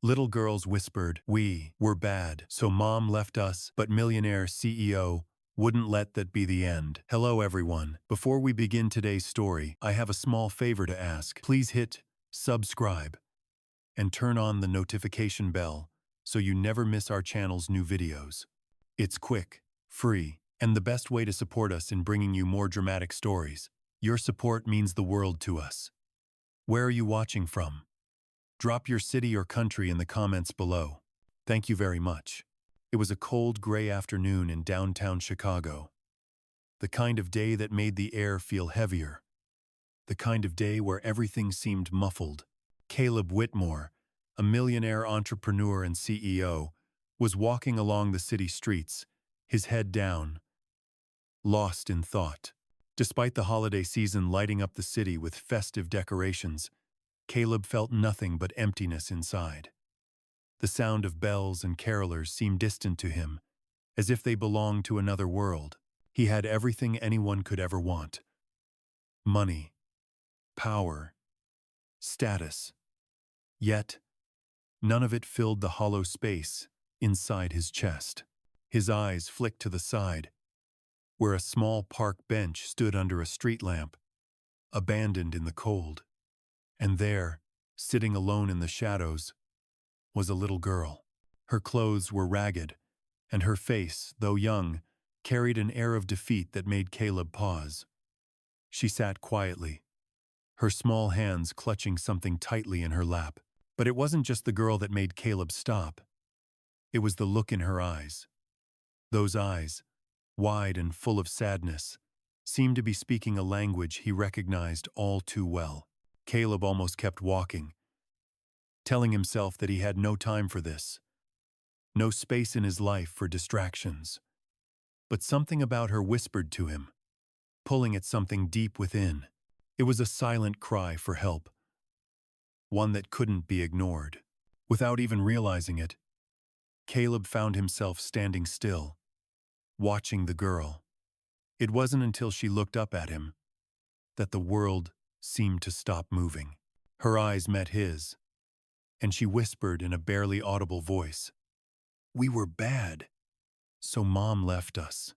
Little girls whispered, "We were bad, so mom left us," but Millionaire CEO wouldn't let that be the end. Hello everyone. Before we begin today's story, I have a small favor to ask. Please hit subscribe and turn on the notification bell so you never miss our channel's new videos. It's quick, free, and the best way to support us in bringing you more dramatic stories. Your support means the world to us. Where are you watching from? Drop your city or country in the comments below. Thank you very much. It was a cold, gray afternoon in downtown Chicago. The kind of day that made the air feel heavier. The kind of day where everything seemed muffled. Caleb Whitmore, a millionaire entrepreneur and CEO, was walking along the city streets, his head down, lost in thought. Despite the holiday season lighting up the city with festive decorations, Caleb felt nothing but emptiness inside. The sound of bells and carolers seemed distant to him, as if they belonged to another world. He had everything anyone could ever want: money, power, status. Yet, none of it filled the hollow space inside his chest. His eyes flicked to the side, where a small park bench stood under a street lamp, abandoned in the cold. And there, sitting alone in the shadows, was a little girl. Her clothes were ragged, and her face, though young, carried an air of defeat that made Caleb pause. She sat quietly, her small hands clutching something tightly in her lap. But it wasn't just the girl that made Caleb stop. It was the look in her eyes. Those eyes, wide and full of sadness, seemed to be speaking a language he recognized all too well. Caleb almost kept walking, telling himself that he had no time for this, no space in his life for distractions. But something about her whispered to him, pulling at something deep within. It was a silent cry for help, one that couldn't be ignored. Without even realizing it, Caleb found himself standing still, watching the girl. It wasn't until she looked up at him that the world seemed to stop moving. Her eyes met his, and she whispered in a barely audible voice, "We were bad, so mom left us."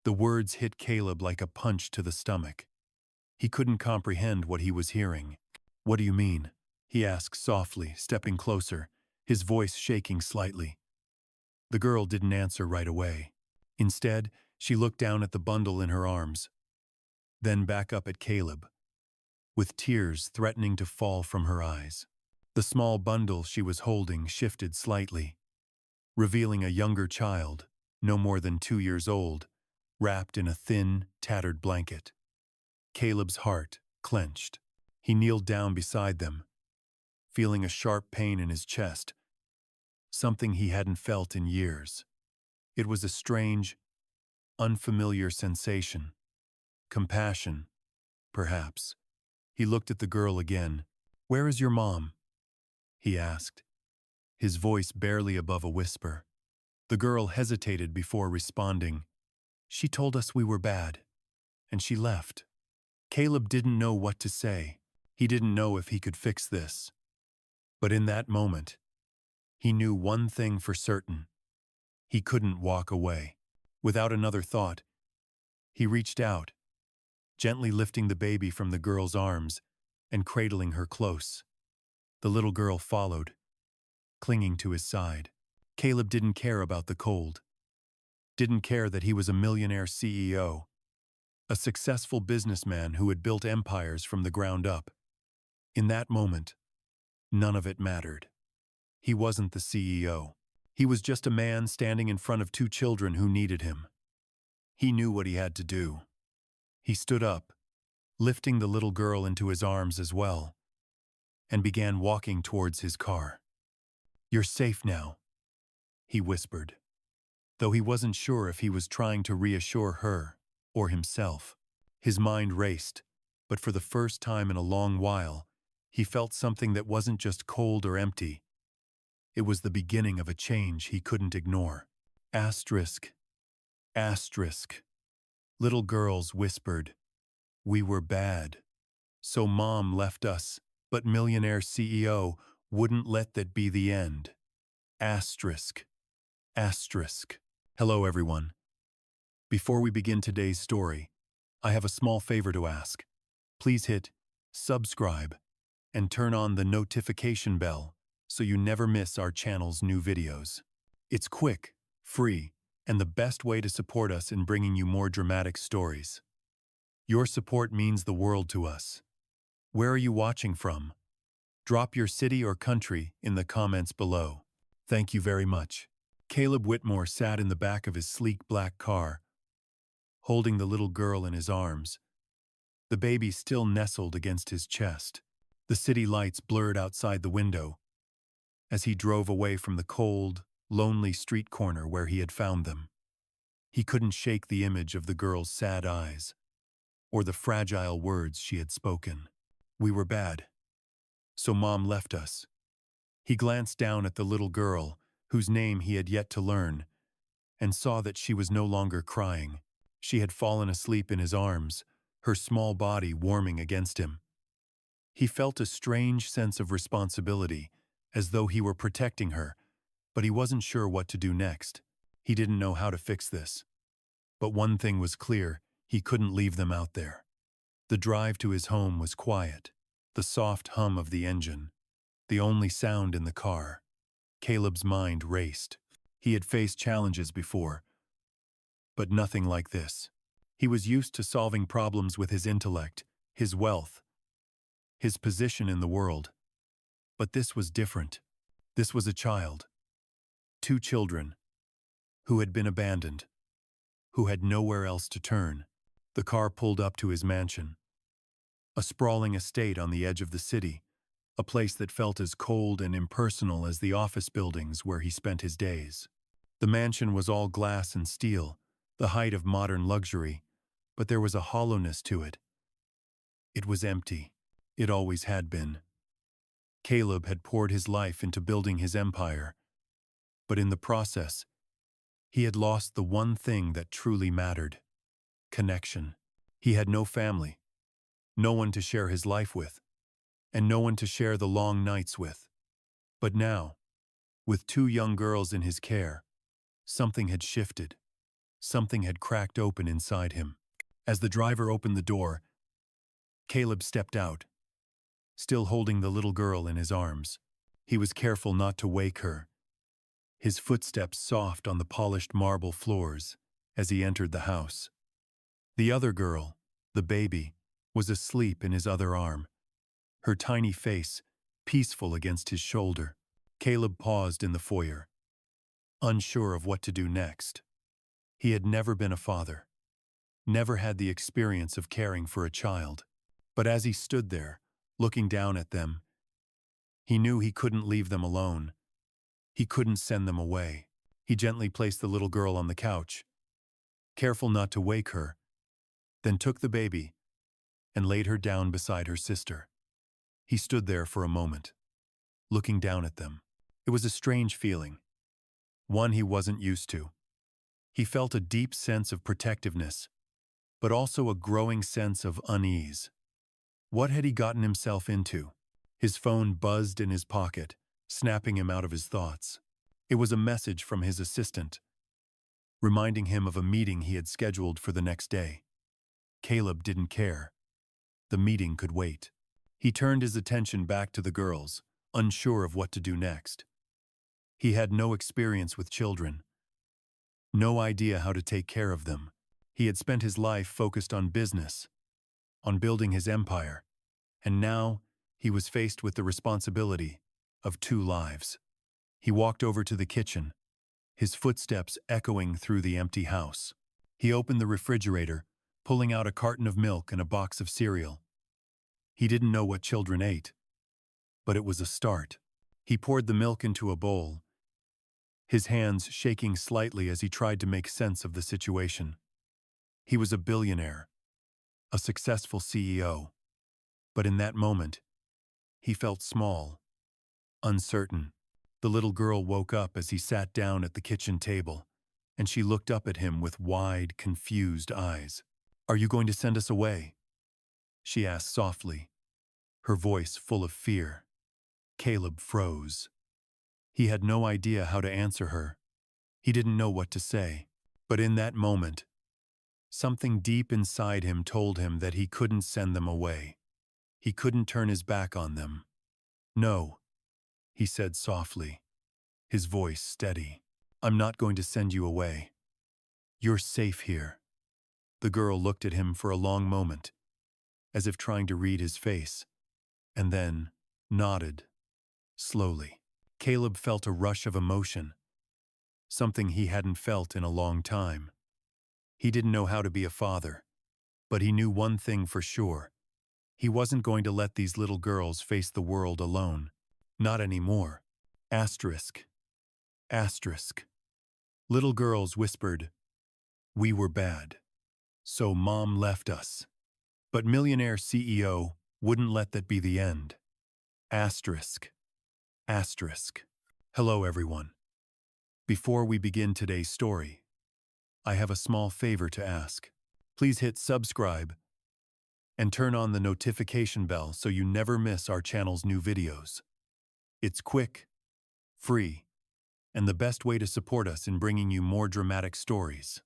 The words hit Caleb like a punch to the stomach. He couldn't comprehend what he was hearing. "What do you mean?" he asked softly, stepping closer, his voice shaking slightly. The girl didn't answer right away. Instead, she looked down at the bundle in her arms, then back up at Caleb, with tears threatening to fall from her eyes. The small bundle she was holding shifted slightly, revealing a younger child, no more than 2 years old, wrapped in a thin, tattered blanket. Caleb's heart clenched. He kneeled down beside them, feeling a sharp pain in his chest, something he hadn't felt in years. It was a strange, unfamiliar sensation. Compassion, perhaps. He looked at the girl again. "Where is your mom?" he asked, his voice barely above a whisper. The girl hesitated before responding. "She told us we were bad, and she left." Caleb didn't know what to say. He didn't know if he could fix this. But in that moment, he knew one thing for certain. He couldn't walk away. Without another thought, he reached out, gently lifting the baby from the girl's arms and cradling her close. The little girl followed, clinging to his side. Caleb didn't care about the cold. Didn't care that he was a millionaire CEO, a successful businessman who had built empires from the ground up. In that moment, none of it mattered. He wasn't the CEO. He was just a man standing in front of 2 children who needed him. He knew what he had to do. He stood up, lifting the little girl into his arms as well, and began walking towards his car. "You're safe now," he whispered, though he wasn't sure if he was trying to reassure her or himself. His mind raced, but for the first time in a long while, he felt something that wasn't just cold or empty. It was the beginning of a change he couldn't ignore. Asterisk. Asterisk. Little girls whispered, "We were bad, so mom left us," but Millionaire CEO wouldn't let that be the end. Asterisk. Asterisk. Hello, everyone. Before we begin today's story, I have a small favor to ask. Please hit subscribe and turn on the notification bell so you never miss our channel's new videos. It's quick, free, and the best way to support us in bringing you more dramatic stories. Your support means the world to us. Where are you watching from? Drop your city or country in the comments below. Thank you very much. Caleb Whitmore sat in the back of his sleek black car, holding the little girl in his arms, the baby still nestled against his chest. The city lights blurred outside the window as he drove away from the cold, lonely street corner where he had found them. He couldn't shake the image of the girl's sad eyes or the fragile words she had spoken. We were bad, so Mom left us. He glanced down at the little girl, whose name he had yet to learn, and saw that she was no longer crying. She had fallen asleep in his arms, her small body warming against him. He felt a strange sense of responsibility, as though he were protecting her, but he wasn't sure what to do next. He didn't know how to fix this. But one thing was clear, he couldn't leave them out there. The drive to his home was quiet, the soft hum of the engine, the only sound in the car. Caleb's mind raced. He had faced challenges before, but nothing like this. He was used to solving problems with his intellect, his wealth, his position in the world. But this was different. This was a child. Two children, who had been abandoned, who had nowhere else to turn. The car pulled up to his mansion, a sprawling estate on the edge of the city, a place that felt as cold and impersonal as the office buildings where he spent his days. The mansion was all glass and steel, the height of modern luxury, but there was a hollowness to it. It was empty. It always had been. Caleb had poured his life into building his empire, but in the process, he had lost the one thing that truly mattered: connection. He had no family, no one to share his life with, and no one to share the long nights with. But now, with two young girls in his care, something had shifted. Something had cracked open inside him. As the driver opened the door, Caleb stepped out, still holding the little girl in his arms. He was careful not to wake her, his footsteps soft on the polished marble floors as he entered the house. The other girl, the baby, was asleep in his other arm, her tiny face peaceful against his shoulder. Caleb paused in the foyer, unsure of what to do next. He had never been a father, never had the experience of caring for a child. But as he stood there, looking down at them, he knew he couldn't leave them alone. He couldn't send them away. He gently placed the little girl on the couch, careful not to wake her, then took the baby and laid her down beside her sister. He stood there for a moment, looking down at them. It was a strange feeling, one he wasn't used to. He felt a deep sense of protectiveness, but also a growing sense of unease. What had he gotten himself into? His phone buzzed in his pocket, snapping him out of his thoughts. It was a message from his assistant, reminding him of a meeting he had scheduled for the next day. Caleb didn't care. The meeting could wait. He turned his attention back to the girls, unsure of what to do next. He had no experience with children, no idea how to take care of them. He had spent his life focused on business, on building his empire, and now he was faced with the responsibility of two lives. He walked over to the kitchen, his footsteps echoing through the empty house. He opened the refrigerator, pulling out a carton of milk and a box of cereal. He didn't know what children ate, but it was a start. He poured the milk into a bowl, his hands shaking slightly as he tried to make sense of the situation. He was a billionaire, a successful CEO, but in that moment, he felt small, uncertain. The little girl woke up as he sat down at the kitchen table, and she looked up at him with wide, confused eyes. "Are you going to send us away?" she asked softly, her voice full of fear. Caleb froze. He had no idea how to answer her. He didn't know what to say. But in that moment, something deep inside him told him that he couldn't send them away. He couldn't turn his back on them. "No," he said softly, his voice steady. "I'm not going to send you away. You're safe here." The girl looked at him for a long moment, as if trying to read his face, and then nodded, slowly. Caleb felt a rush of emotion, something he hadn't felt in a long time. He didn't know how to be a father, but he knew one thing for sure. He wasn't going to let these little girls face the world alone. Not anymore. Asterisk. Asterisk. Little girls whispered, "We were bad, so Mom left us." But Millionaire CEO wouldn't let that be the end. Asterisk. Asterisk. Hello, everyone. Before we begin today's story, I have a small favor to ask. Please hit subscribe and turn on the notification bell so you never miss our channel's new videos. It's quick, free, and the best way to support us in bringing you more dramatic stories.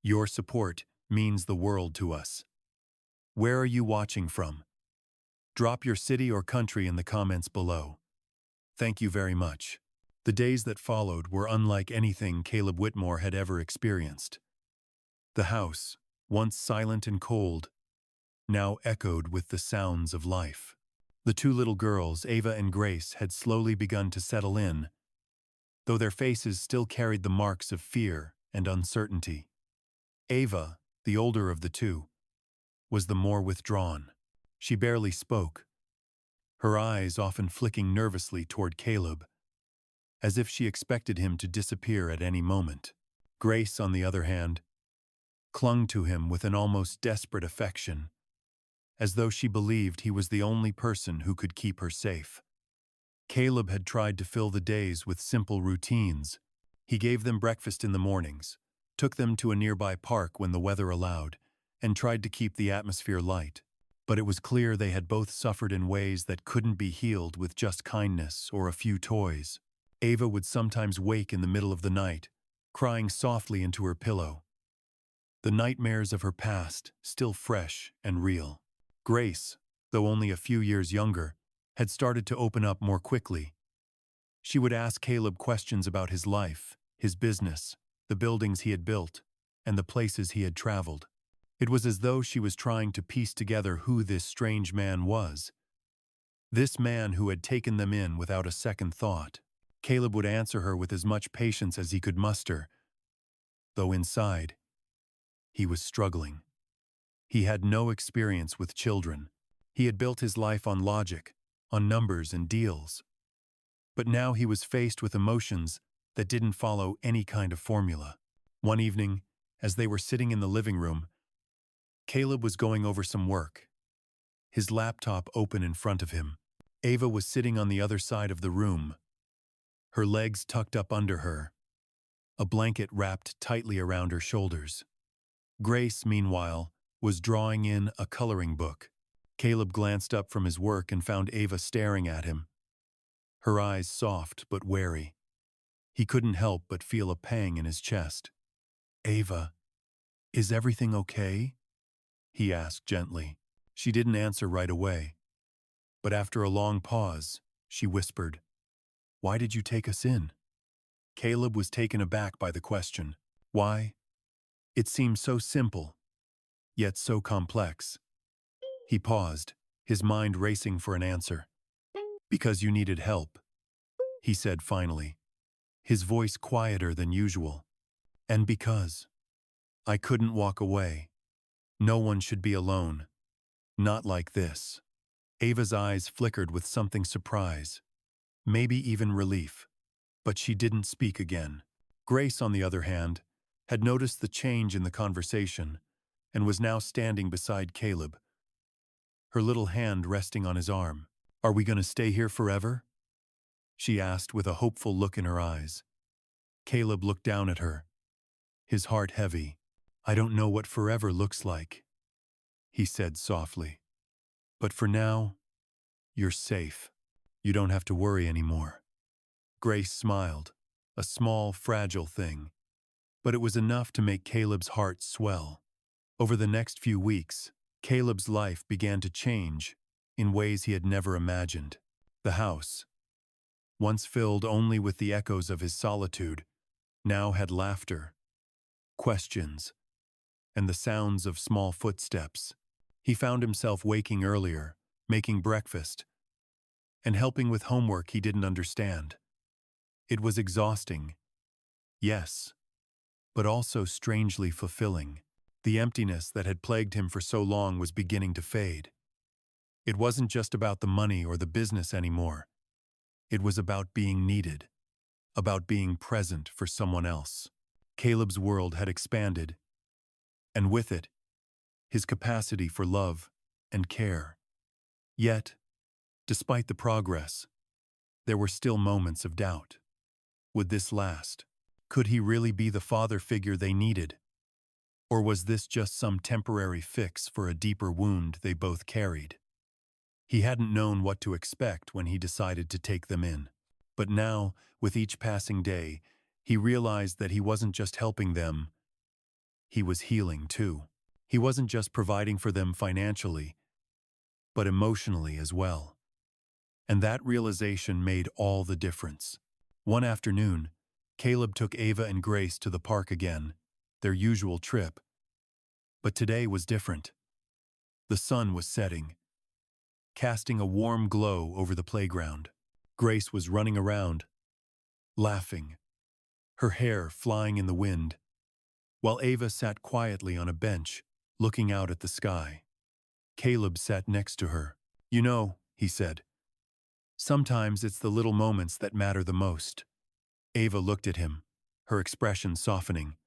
Your support means the world to us. Where are you watching from? Drop your city or country in the comments below. Thank you very much. The days that followed were unlike anything Caleb Whitmore had ever experienced. The house, once silent and cold, now echoed with the sounds of life. The two little girls, Ava and Grace, had slowly begun to settle in, though their faces still carried the marks of fear and uncertainty. Ava, the older of the two, was the more withdrawn. She barely spoke, her eyes often flicking nervously toward Caleb, as if she expected him to disappear at any moment. Grace, on the other hand, clung to him with an almost desperate affection, as though she believed he was the only person who could keep her safe. Caleb had tried to fill the days with simple routines. He gave them breakfast in the mornings, took them to a nearby park when the weather allowed, and tried to keep the atmosphere light. But it was clear they had both suffered in ways that couldn't be healed with just kindness or a few toys. Ava would sometimes wake in the middle of the night, crying softly into her pillow, the nightmares of her past still fresh and real. Grace, though only a few years younger, had started to open up more quickly. She would ask Caleb questions about his life, his business, the buildings he had built, and the places he had traveled. It was as though she was trying to piece together who this strange man was. This man who had taken them in without a second thought. Caleb would answer her with as much patience as he could muster, though inside, he was struggling. He had no experience with children. He had built his life on logic, on numbers and deals. But now he was faced with emotions that didn't follow any kind of formula. One evening, as they were sitting in the living room, Caleb was going over some work, his laptop open in front of him. Ava was sitting on the other side of the room, her legs tucked up under her, a blanket wrapped tightly around her shoulders. Grace, meanwhile, was drawing in a coloring book. Caleb glanced up from his work and found Ava staring at him, her eyes soft but wary. He couldn't help but feel a pang in his chest. "Ava, is everything okay?" he asked gently. She didn't answer right away, but after a long pause, she whispered, "Why did you take us in?" Caleb was taken aback by the question. Why? It seemed so simple, yet so complex. He paused, his mind racing for an answer. "Because you needed help," he said finally, his voice quieter than usual. "And because I couldn't walk away. No one should be alone. Not like this." Ava's eyes flickered with something surprise, maybe even relief, but she didn't speak again. Grace, on the other hand, had noticed the change in the conversation and was now standing beside Caleb, her little hand resting on his arm. "Are we going to stay here forever?" she asked with a hopeful look in her eyes. Caleb looked down at her, his heart heavy. "I don't know what forever looks like," he said softly. "But for now, you're safe." You don't have to worry anymore. Grace smiled, a small, fragile thing, but it was enough to make Caleb's heart swell. Over the next few weeks, Caleb's life began to change in ways he had never imagined. The house, once filled only with the echoes of his solitude, now had laughter, questions, and the sounds of small footsteps. He found himself waking earlier, making breakfast, and helping with homework he didn't understand. It was exhausting, yes, but also strangely fulfilling. The emptiness that had plagued him for so long was beginning to fade. It wasn't just about the money or the business anymore. It was about being needed, about being present for someone else. Caleb's world had expanded, and with it, his capacity for love and care. Yet, despite the progress, there were still moments of doubt. Would this last? Could he really be the father figure they needed? Or was this just some temporary fix for a deeper wound they both carried? He hadn't known what to expect when he decided to take them in. But now, with each passing day, he realized that he wasn't just helping them, he was healing too. He wasn't just providing for them financially, but emotionally as well. And that realization made all the difference. One afternoon, Caleb took Ava and Grace to the park again, their usual trip. But today was different. The sun was setting, casting a warm glow over the playground. Grace was running around, laughing, her hair flying in the wind, while Ava sat quietly on a bench, looking out at the sky. Caleb sat next to her. "You know," he said, "sometimes it's the little moments that matter the most." Ava looked at him, her expression softening.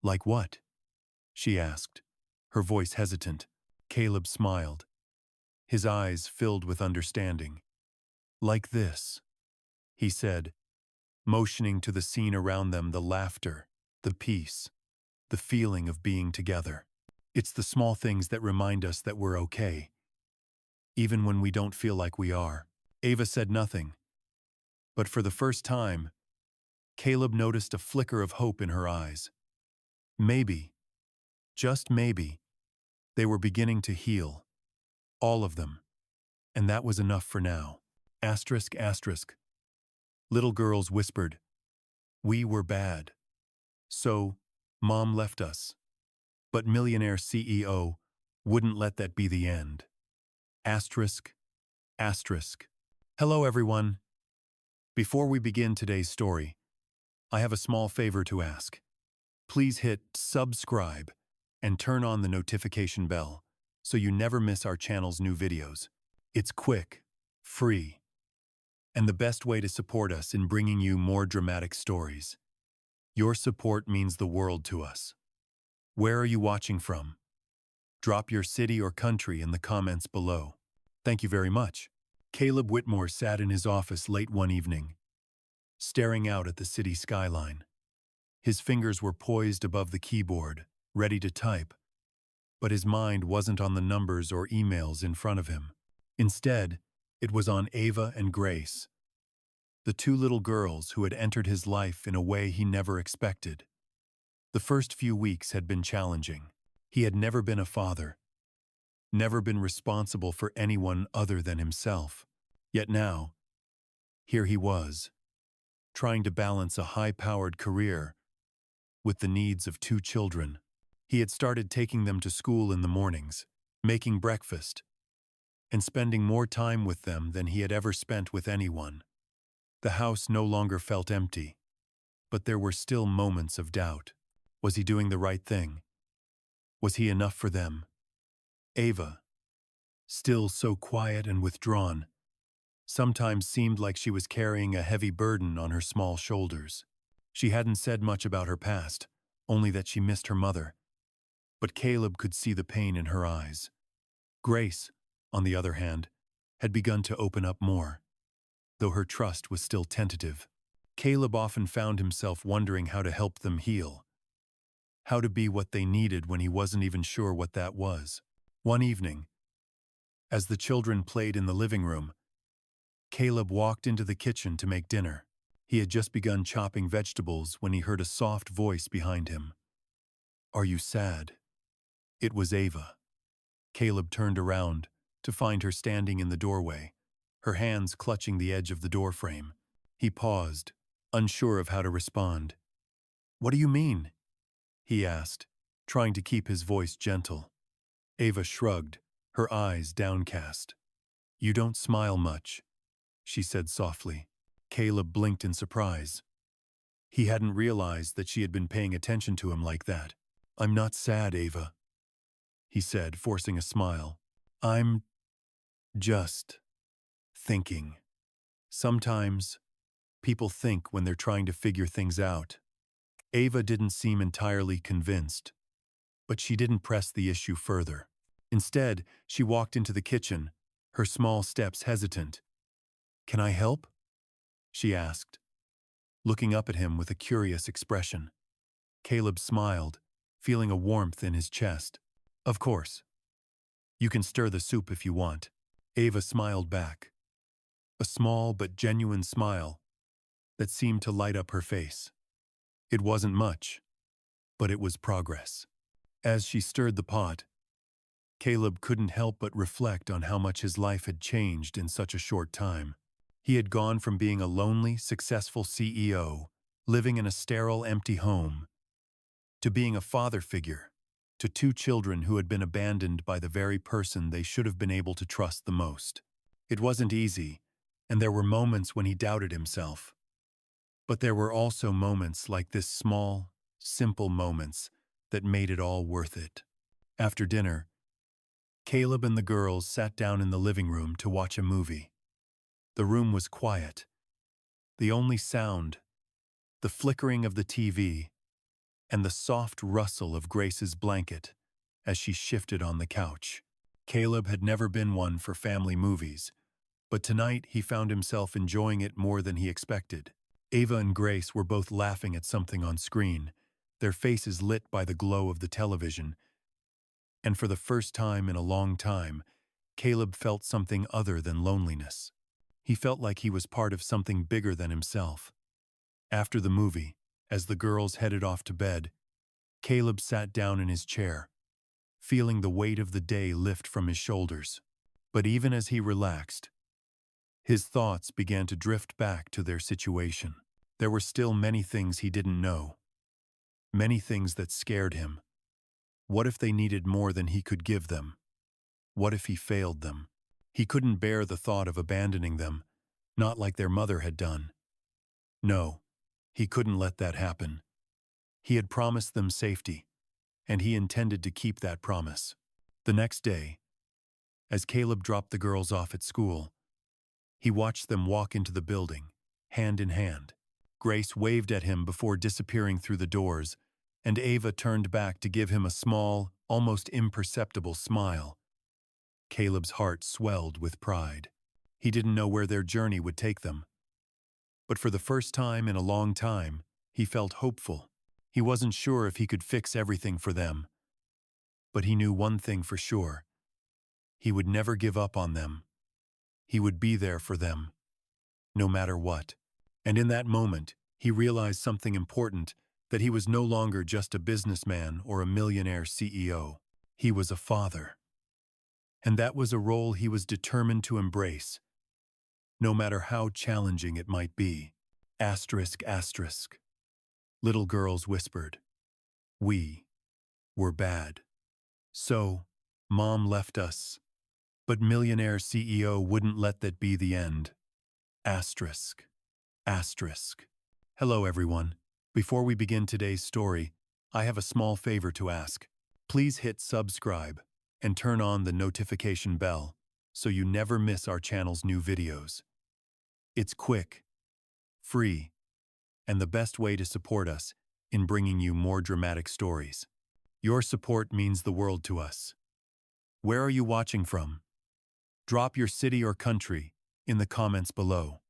"Like what?" she asked, her voice hesitant. Caleb smiled, his eyes filled with understanding. "Like this," he said, motioning to the scene around them, the laughter, the peace, the feeling of being together. It's the small things that remind us that we're okay, even when we don't feel like we are. Ava said nothing, but for the first time, Caleb noticed a flicker of hope in her eyes. Maybe, just maybe, they were beginning to heal, all of them, and that was enough for now. Asterisk, asterisk. Little girls whispered, "We were bad. So, Mom left us." But Millionaire CEO wouldn't let that be the end. Asterisk, asterisk. Hello everyone. Before we begin today's story, I have a small favor to ask. Please hit subscribe and turn on the notification bell so you never miss our channel's new videos. It's quick, free, and the best way to support us in bringing you more dramatic stories. Your support means the world to us. Where are you watching from? Drop your city or country in the comments below. Thank you very much. Caleb Whitmore sat in his office late one evening, staring out at the city skyline. His fingers were poised above the keyboard, ready to type, but his mind wasn't on the numbers or emails in front of him. Instead, it was on Ava and Grace, the two little girls who had entered his life in a way he never expected. The first few weeks had been challenging. He had never been a father, never been responsible for anyone other than himself. Yet now, here he was, trying to balance a high-powered career with the needs of two children. He had started taking them to school in the mornings, making breakfast, and spending more time with them than he had ever spent with anyone. The house no longer felt empty, but there were still moments of doubt. Was he doing the right thing? Was he enough for them? Ava, still so quiet and withdrawn, sometimes seemed like she was carrying a heavy burden on her small shoulders. She hadn't said much about her past, only that she missed her mother. But Caleb could see the pain in her eyes. Grace, on the other hand, had begun to open up more, though her trust was still tentative. Caleb often found himself wondering how to help them heal, how to be what they needed when he wasn't even sure what that was. One evening, as the children played in the living room, Caleb walked into the kitchen to make dinner. He had just begun chopping vegetables when he heard a soft voice behind him. "Are you sad?" It was Ava. Caleb turned around to find her standing in the doorway, her hands clutching the edge of the doorframe. He paused, unsure of how to respond. "What do you mean?" he asked, trying to keep his voice gentle. Ava shrugged, her eyes downcast. "You don't smile much," she said softly. Caleb blinked in surprise. He hadn't realized that she had been paying attention to him like that. "I'm not sad, Ava," he said, forcing a smile. "I'm just thinking. Sometimes people think when they're trying to figure things out." Ava didn't seem entirely convinced, but she didn't press the issue further. Instead, she walked into the kitchen, her small steps hesitant. "Can I help?" she asked, looking up at him with a curious expression. Caleb smiled, feeling a warmth in his chest. "Of course. You can stir the soup if you want." Ava smiled back, a small but genuine smile that seemed to light up her face. It wasn't much, but it was progress. As she stirred the pot, Caleb couldn't help but reflect on how much his life had changed in such a short time. He had gone from being a lonely, successful CEO, living in a sterile, empty home, to being a father figure to two children who had been abandoned by the very person they should have been able to trust the most. It wasn't easy, and there were moments when he doubted himself. But there were also moments like this, small, simple moments that made it all worth it. After dinner, Caleb and the girls sat down in the living room to watch a movie. The room was quiet. The only sound, the flickering of the TV, and the soft rustle of Grace's blanket as she shifted on the couch. Caleb had never been one for family movies, but tonight he found himself enjoying it more than he expected. Ava and Grace were both laughing at something on screen, their faces lit by the glow of the television, and for the first time in a long time, Caleb felt something other than loneliness. He felt like he was part of something bigger than himself. After the movie, as the girls headed off to bed, Caleb sat down in his chair, feeling the weight of the day lift from his shoulders. But even as he relaxed, his thoughts began to drift back to their situation. There were still many things he didn't know, many things that scared him. What if they needed more than he could give them? What if he failed them? He couldn't bear the thought of abandoning them, not like their mother had done. No, he couldn't let that happen. He had promised them safety, and he intended to keep that promise. The next day, as Caleb dropped the girls off at school, he watched them walk into the building, hand in hand. Grace waved at him before disappearing through the doors, and Ava turned back to give him a small, almost imperceptible smile. Caleb's heart swelled with pride. He didn't know where their journey would take them. But for the first time in a long time, he felt hopeful. He wasn't sure if he could fix everything for them. But he knew one thing for sure. He would never give up on them. He would be there for them, no matter what. And in that moment, he realized something important, that he was no longer just a businessman or a millionaire CEO. He was a father. And that was a role he was determined to embrace, no matter how challenging it might be. Asterisk, asterisk. Little girls whispered. We were bad. So, Mom left us. But Millionaire CEO wouldn't let that be the end. Asterisk. Asterisk. Hello everyone. Before we begin today's story, I have a small favor to ask. Please hit subscribe and turn on the notification bell so you never miss our channel's new videos. It's quick, free, and the best way to support us in bringing you more dramatic stories. Your support means the world to us. Where are you watching from? Drop your city or country in the comments below.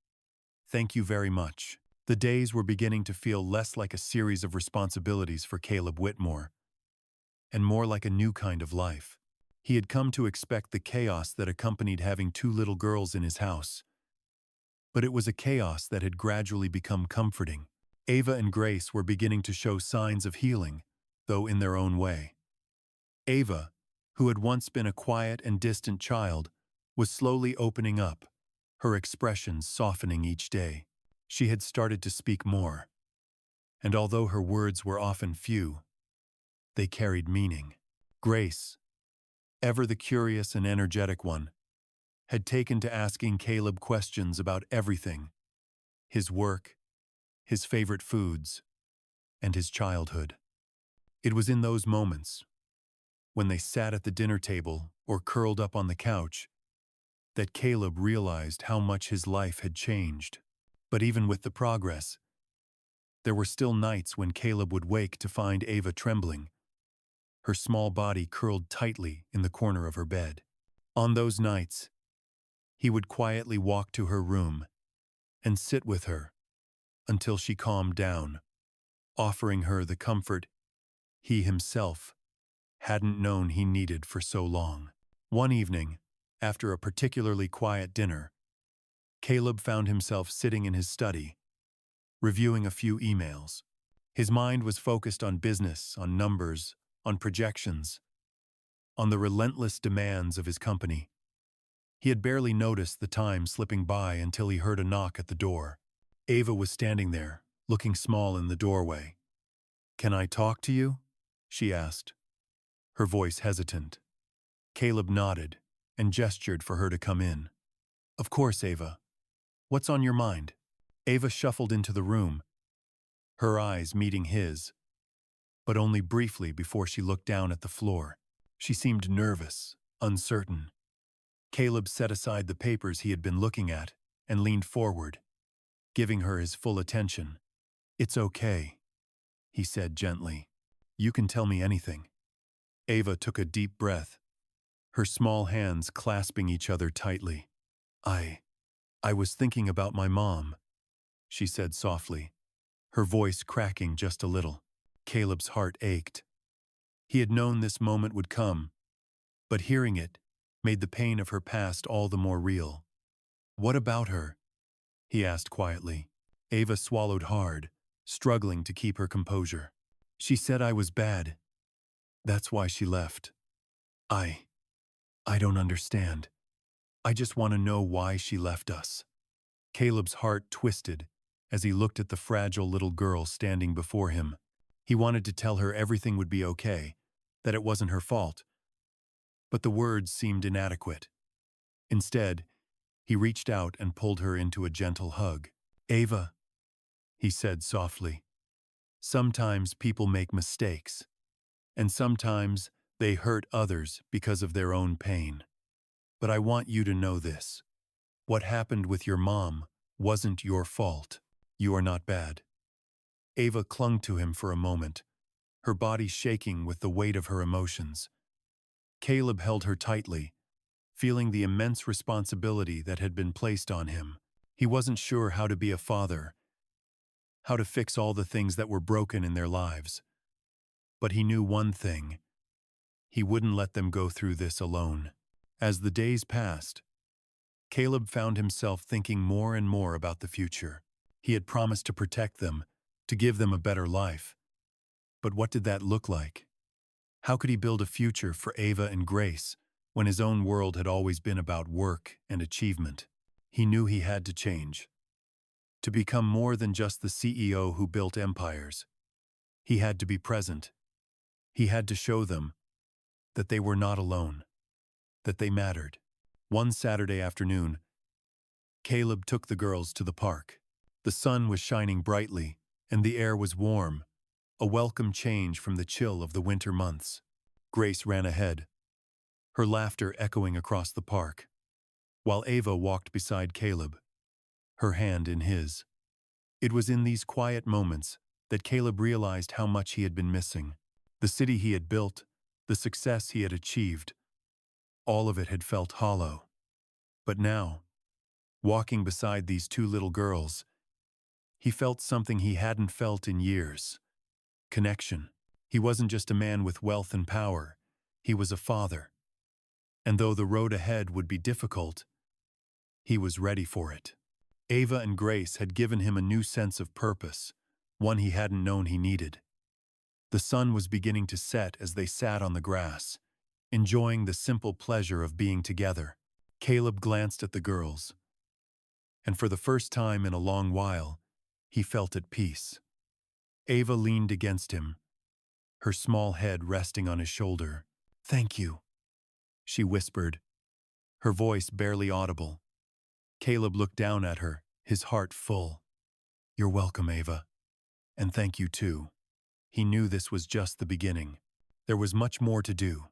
Thank you very much. The days were beginning to feel less like a series of responsibilities for Caleb Whitmore, and more like a new kind of life. He had come to expect the chaos that accompanied having two little girls in his house, But it was a chaos that had gradually become comforting. Ava and Grace were beginning to show signs of healing, though in their own way. Ava, who had once been a quiet and distant child, was slowly opening up, her expressions softening each day. She had started to speak more, and although her words were often few, they carried meaning. Grace, ever the curious and energetic one, had taken to asking Caleb questions about everything: his work, his favorite foods, and his childhood. It was in those moments, when they sat at the dinner table or curled up on the couch, that Caleb realized how much his life had changed. But even with the progress, there were still nights when Caleb would wake to find Ava trembling, her small body curled tightly in the corner of her bed. On those nights, he would quietly walk to her room and sit with her until she calmed down, offering her the comfort he himself hadn't known he needed for so long. One evening, after a particularly quiet dinner, Caleb found himself sitting in his study, reviewing a few emails. His mind was focused on business, on numbers, on projections, on the relentless demands of his company. He had barely noticed the time slipping by until he heard a knock at the door. Ava was standing there, looking small in the doorway. "Can I talk to you?" she asked, her voice hesitant. Caleb nodded and gestured for her to come in. "Of course, Ava. What's on your mind?" Ava shuffled into the room, her eyes meeting his, but only briefly before she looked down at the floor. She seemed nervous, uncertain. Caleb set aside the papers he had been looking at and leaned forward, giving her his full attention. "It's okay," he said gently. "You can tell me anything." Ava took a deep breath, her small hands clasping each other tightly. I was thinking about my mom," she said softly, her voice cracking just a little. Caleb's heart ached. He had known this moment would come, but hearing it made the pain of her past all the more real. "What about her?" he asked quietly. Ava swallowed hard, struggling to keep her composure. "She said I was bad. That's why she left. I don't understand. I just want to know why she left us." Caleb's heart twisted as he looked at the fragile little girl standing before him. He wanted to tell her everything would be okay, that it wasn't her fault. But the words seemed inadequate. Instead, he reached out and pulled her into a gentle hug. "Ava," he said softly, "sometimes people make mistakes, and sometimes they hurt others because of their own pain. But I want you to know this. What happened with your mom wasn't your fault. You are not bad." Ava clung to him for a moment, her body shaking with the weight of her emotions. Caleb held her tightly, feeling the immense responsibility that had been placed on him. He wasn't sure how to be a father, how to fix all the things that were broken in their lives. But he knew one thing: he wouldn't let them go through this alone. As the days passed, Caleb found himself thinking more and more about the future. He had promised to protect them, to give them a better life. But what did that look like? How could he build a future for Ava and Grace when his own world had always been about work and achievement? He knew he had to change, to become more than just the CEO who built empires. He had to be present. He had to show them that they were not alone, that they mattered. One Saturday afternoon, Caleb took the girls to the park. The sun was shining brightly, and the air was warm, a welcome change from the chill of the winter months. Grace ran ahead, her laughter echoing across the park, while Ava walked beside Caleb, her hand in his. It was in these quiet moments that Caleb realized how much he had been missing. The city he had built, the success he had achieved, all of it had felt hollow. But now, walking beside these two little girls, he felt something he hadn't felt in years: connection. He wasn't just a man with wealth and power, he was a father. And though the road ahead would be difficult, he was ready for it. Ava and Grace had given him a new sense of purpose, one he hadn't known he needed. The sun was beginning to set as they sat on the grass, enjoying the simple pleasure of being together. Caleb glanced at the girls, and for the first time in a long while, he felt at peace. Ava leaned against him, her small head resting on his shoulder. "Thank you," she whispered, her voice barely audible. Caleb looked down at her, his heart full. "You're welcome, Ava. And thank you too." He knew this was just the beginning. There was much more to do,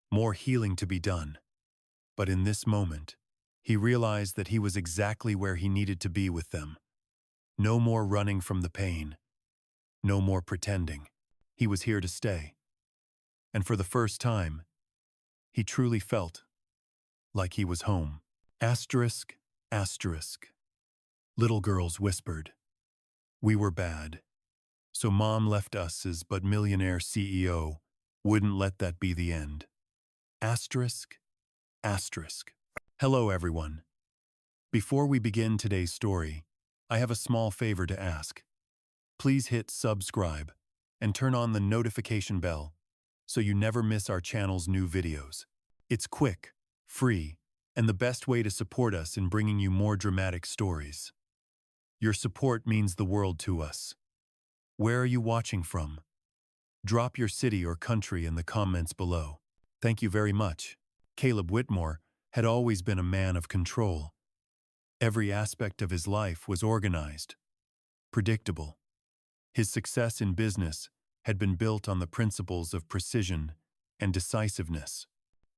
more healing to be done. But in this moment, he realized that he was exactly where he needed to be with them. No more running from the pain. No more pretending. He was here to stay. And for the first time, he truly felt like he was home. Asterisk, asterisk. Little girls whispered. "We were bad. So Mom left us as but Millionaire CEO wouldn't let that be the end." Asterisk, asterisk. Hello everyone. Before we begin today's story, I have a small favor to ask. Please hit subscribe and turn on the notification bell so you never miss our channel's new videos. It's quick, free, and the best way to support us in bringing you more dramatic stories. Your support means the world to us. Where are you watching from? Drop your city or country in the comments below. Thank you very much. Caleb Whitmore had always been a man of control. Every aspect of his life was organized, predictable. His success in business had been built on the principles of precision and decisiveness.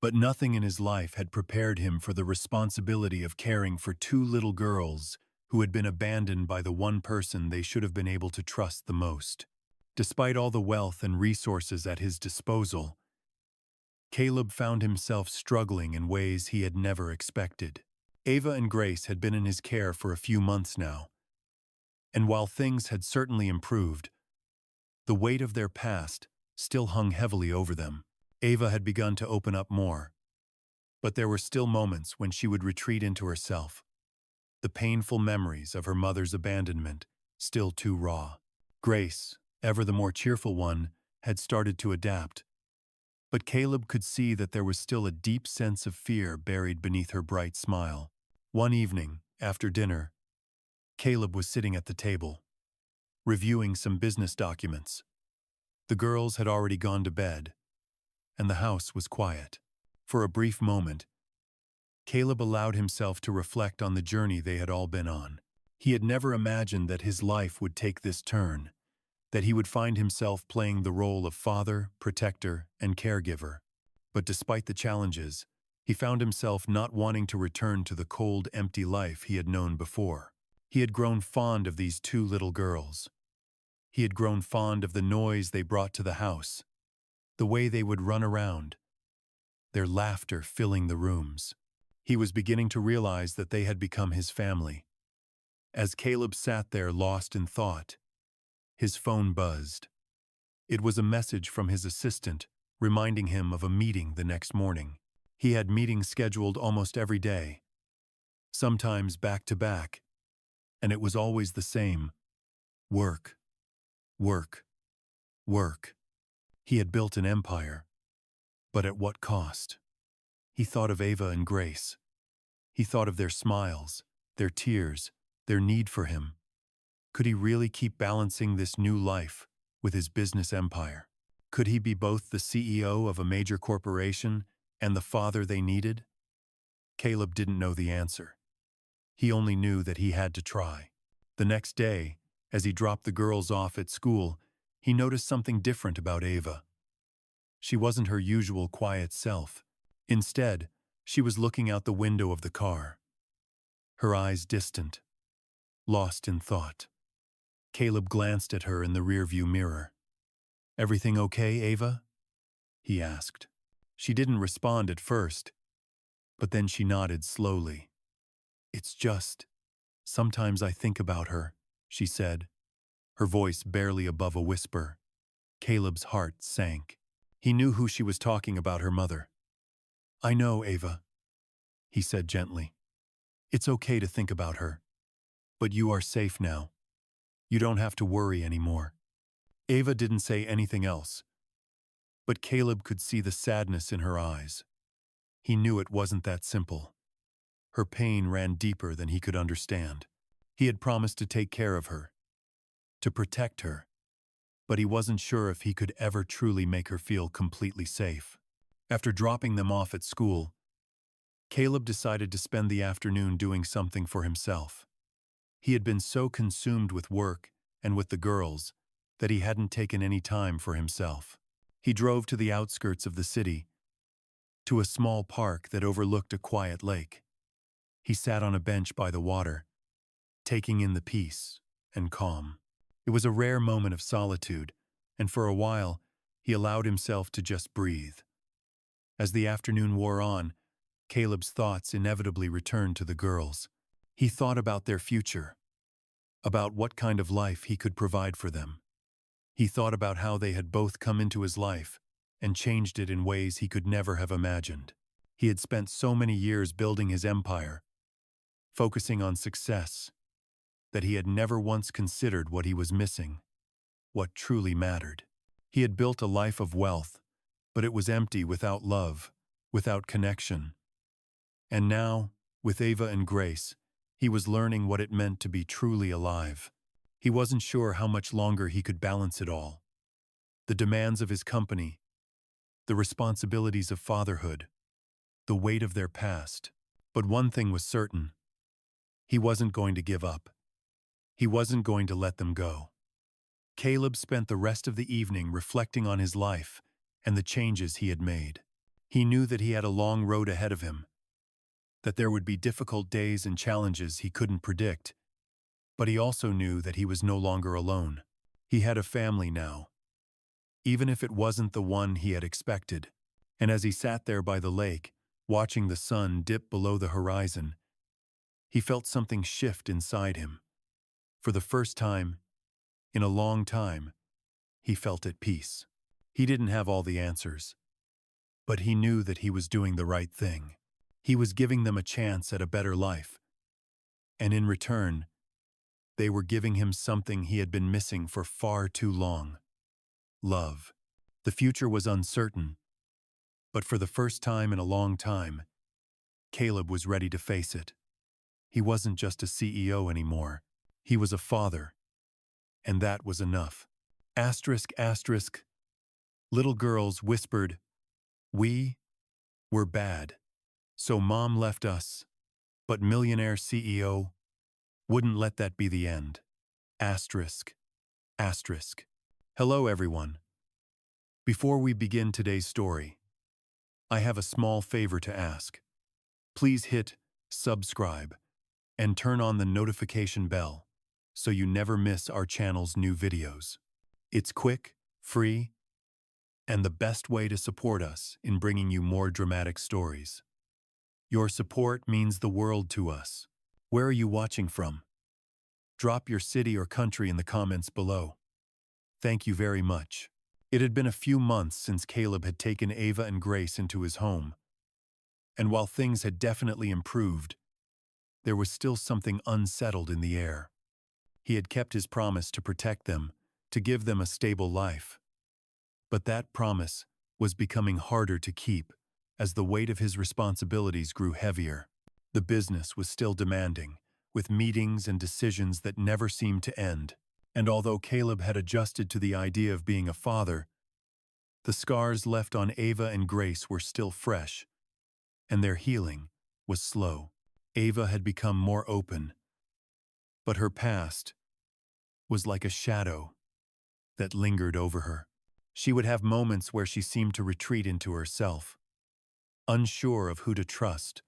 But nothing in his life had prepared him for the responsibility of caring for two little girls who had been abandoned by the one person they should have been able to trust the most. Despite all the wealth and resources at his disposal, Caleb found himself struggling in ways he had never expected. Ava and Grace had been in his care for a few months now, and while things had certainly improved, the weight of their past still hung heavily over them. Ava had begun to open up more, but there were still moments when she would retreat into herself, the painful memories of her mother's abandonment still too raw. Grace, ever the more cheerful one, had started to adapt, but Caleb could see that there was still a deep sense of fear buried beneath her bright smile. One evening, after dinner, Caleb was sitting at the table, reviewing some business documents. The girls had already gone to bed, and the house was quiet. For a brief moment, Caleb allowed himself to reflect on the journey they had all been on. He had never imagined that his life would take this turn, that he would find himself playing the role of father, protector, and caregiver. But despite the challenges, he found himself not wanting to return to the cold, empty life he had known before. He had grown fond of these two little girls. He had grown fond of the noise they brought to the house, the way they would run around, their laughter filling the rooms. He was beginning to realize that they had become his family. As Caleb sat there lost in thought, his phone buzzed. It was a message from his assistant, reminding him of a meeting the next morning. He had meetings scheduled almost every day, sometimes back to back, and it was always the same: work, work, work. He had built an empire, but at what cost? He thought of Ava and Grace. He thought of their smiles, their tears, their need for him. Could he really keep balancing this new life with his business empire? Could he be both the CEO of a major corporation and the father they needed? Caleb didn't know the answer. He only knew that he had to try. The next day, as he dropped the girls off at school, he noticed something different about Ava. She wasn't her usual quiet self. Instead, she was looking out the window of the car, her eyes distant, lost in thought. Caleb glanced at her in the rearview mirror. "Everything okay, Ava?" he asked. She didn't respond at first, but then she nodded slowly. "It's just, sometimes I think about her," she said, her voice barely above a whisper. Caleb's heart sank. He knew who she was talking about, her mother. "I know, Ava," he said gently. "It's okay to think about her. But you are safe now. You don't have to worry anymore. Ava didn't say anything else, but Caleb could see the sadness in her eyes. He knew it wasn't that simple. Her pain ran deeper than he could understand. He had promised to take care of her, to protect her, but he wasn't sure if he could ever truly make her feel completely safe. After dropping them off at school, Caleb decided to spend the afternoon doing something for himself. He had been so consumed with work and with the girls that he hadn't taken any time for himself. He drove to the outskirts of the city, to a small park that overlooked a quiet lake. He sat on a bench by the water, taking in the peace and calm. It was a rare moment of solitude, and for a while, he allowed himself to just breathe. As the afternoon wore on, Caleb's thoughts inevitably returned to the girls. He thought about their future, about what kind of life he could provide for them. He thought about how they had both come into his life and changed it in ways he could never have imagined. He had spent so many years building his empire, focusing on success, that he had never once considered what he was missing, what truly mattered. He had built a life of wealth, but it was empty without love, without connection. And now, with Ava and Grace, he was learning what it meant to be truly alive. He wasn't sure how much longer he could balance it all. The demands of his company, the responsibilities of fatherhood, the weight of their past. But one thing was certain. He wasn't going to give up. He wasn't going to let them go. Caleb spent the rest of the evening reflecting on his life and the changes he had made. He knew that he had a long road ahead of him, that there would be difficult days and challenges he couldn't predict, but he also knew that he was no longer alone. He had a family now, even if it wasn't the one he had expected. And as he sat there by the lake, watching the sun dip below the horizon, he felt something shift inside him. For the first time, in a long time, he felt at peace. He didn't have all the answers, but he knew that he was doing the right thing. He was giving them a chance at a better life, and in return, they were giving him something he had been missing for far too long: love. The future was uncertain, but for the first time in a long time, Caleb was ready to face it. He wasn't just a CEO anymore. He was a father, and that was enough. Asterisk, asterisk. Little girls whispered, "We were bad, so Mom left us, but Millionaire CEO wouldn't let that be the end." Asterisk, asterisk. Hello everyone. Before we begin today's story, I have a small favor to ask. Please hit subscribe and turn on the notification bell so you never miss our channel's new videos. It's quick, free, and the best way to support us in bringing you more dramatic stories. Your support means the world to us. Where are you watching from? Drop your city or country in the comments below. Thank you very much. It had been a few months since Caleb had taken Ava and Grace into his home, and while things had definitely improved, there was still something unsettled in the air. He had kept his promise to protect them, to give them a stable life. But that promise was becoming harder to keep as the weight of his responsibilities grew heavier. The business was still demanding, with meetings and decisions that never seemed to end. And although Caleb had adjusted to the idea of being a father, the scars left on Ava and Grace were still fresh, and their healing was slow. Ava had become more open, but her past was like a shadow that lingered over her. She would have moments where she seemed to retreat into herself, unsure of who to trust,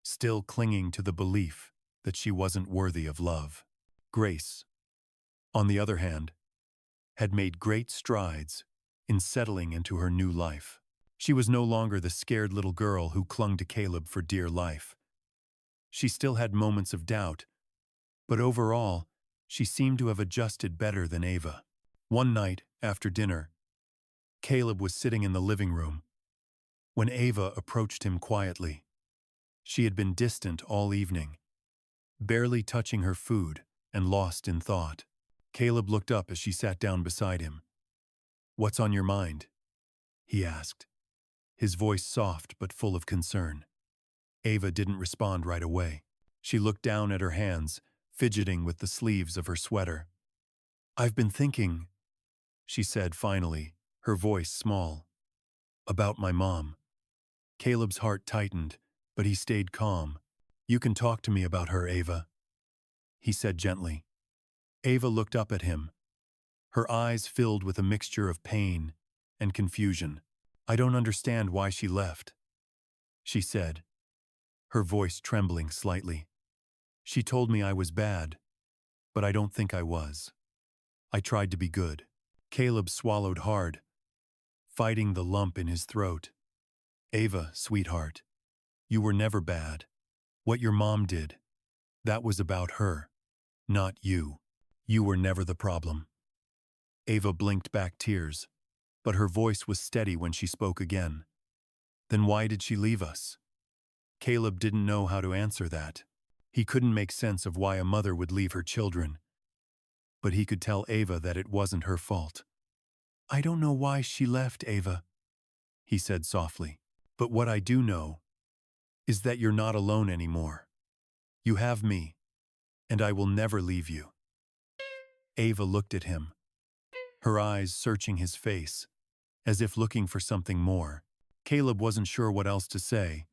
still clinging to the belief that she wasn't worthy of love. Grace, on the other hand, had made great strides in settling into her new life. She was no longer the scared little girl who clung to Caleb for dear life. She still had moments of doubt, but overall, she seemed to have adjusted better than Ava. One night, after dinner, Caleb was sitting in the living room when Ava approached him quietly. She had been distant all evening, barely touching her food and lost in thought. Caleb looked up as she sat down beside him. "What's on your mind?" he asked, his voice soft but full of concern. Ava didn't respond right away. She looked down at her hands, fidgeting with the sleeves of her sweater. "I've been thinking," she said finally, her voice small, "about my mom." Caleb's heart tightened, but he stayed calm. "You can talk to me about her, Ava," he said gently. Ava looked up at him, her eyes filled with a mixture of pain and confusion. "I don't understand why she left," she said, her voice trembling slightly. "She told me I was bad, but I don't think I was. I tried to be good." Caleb swallowed hard, fighting the lump in his throat. "Ava, sweetheart, you were never bad. What your mom did, that was about her, not you. You were never the problem." Ava blinked back tears, but her voice was steady when she spoke again. "Then why did she leave us?" Caleb didn't know how to answer that. He couldn't make sense of why a mother would leave her children, but he could tell Ava that it wasn't her fault. "I don't know why she left, Ava," he said softly. "But what I do know is that you're not alone anymore. You have me, and I will never leave you." Ava looked at him, her eyes searching his face, as if looking for something more. Caleb wasn't sure what else to say,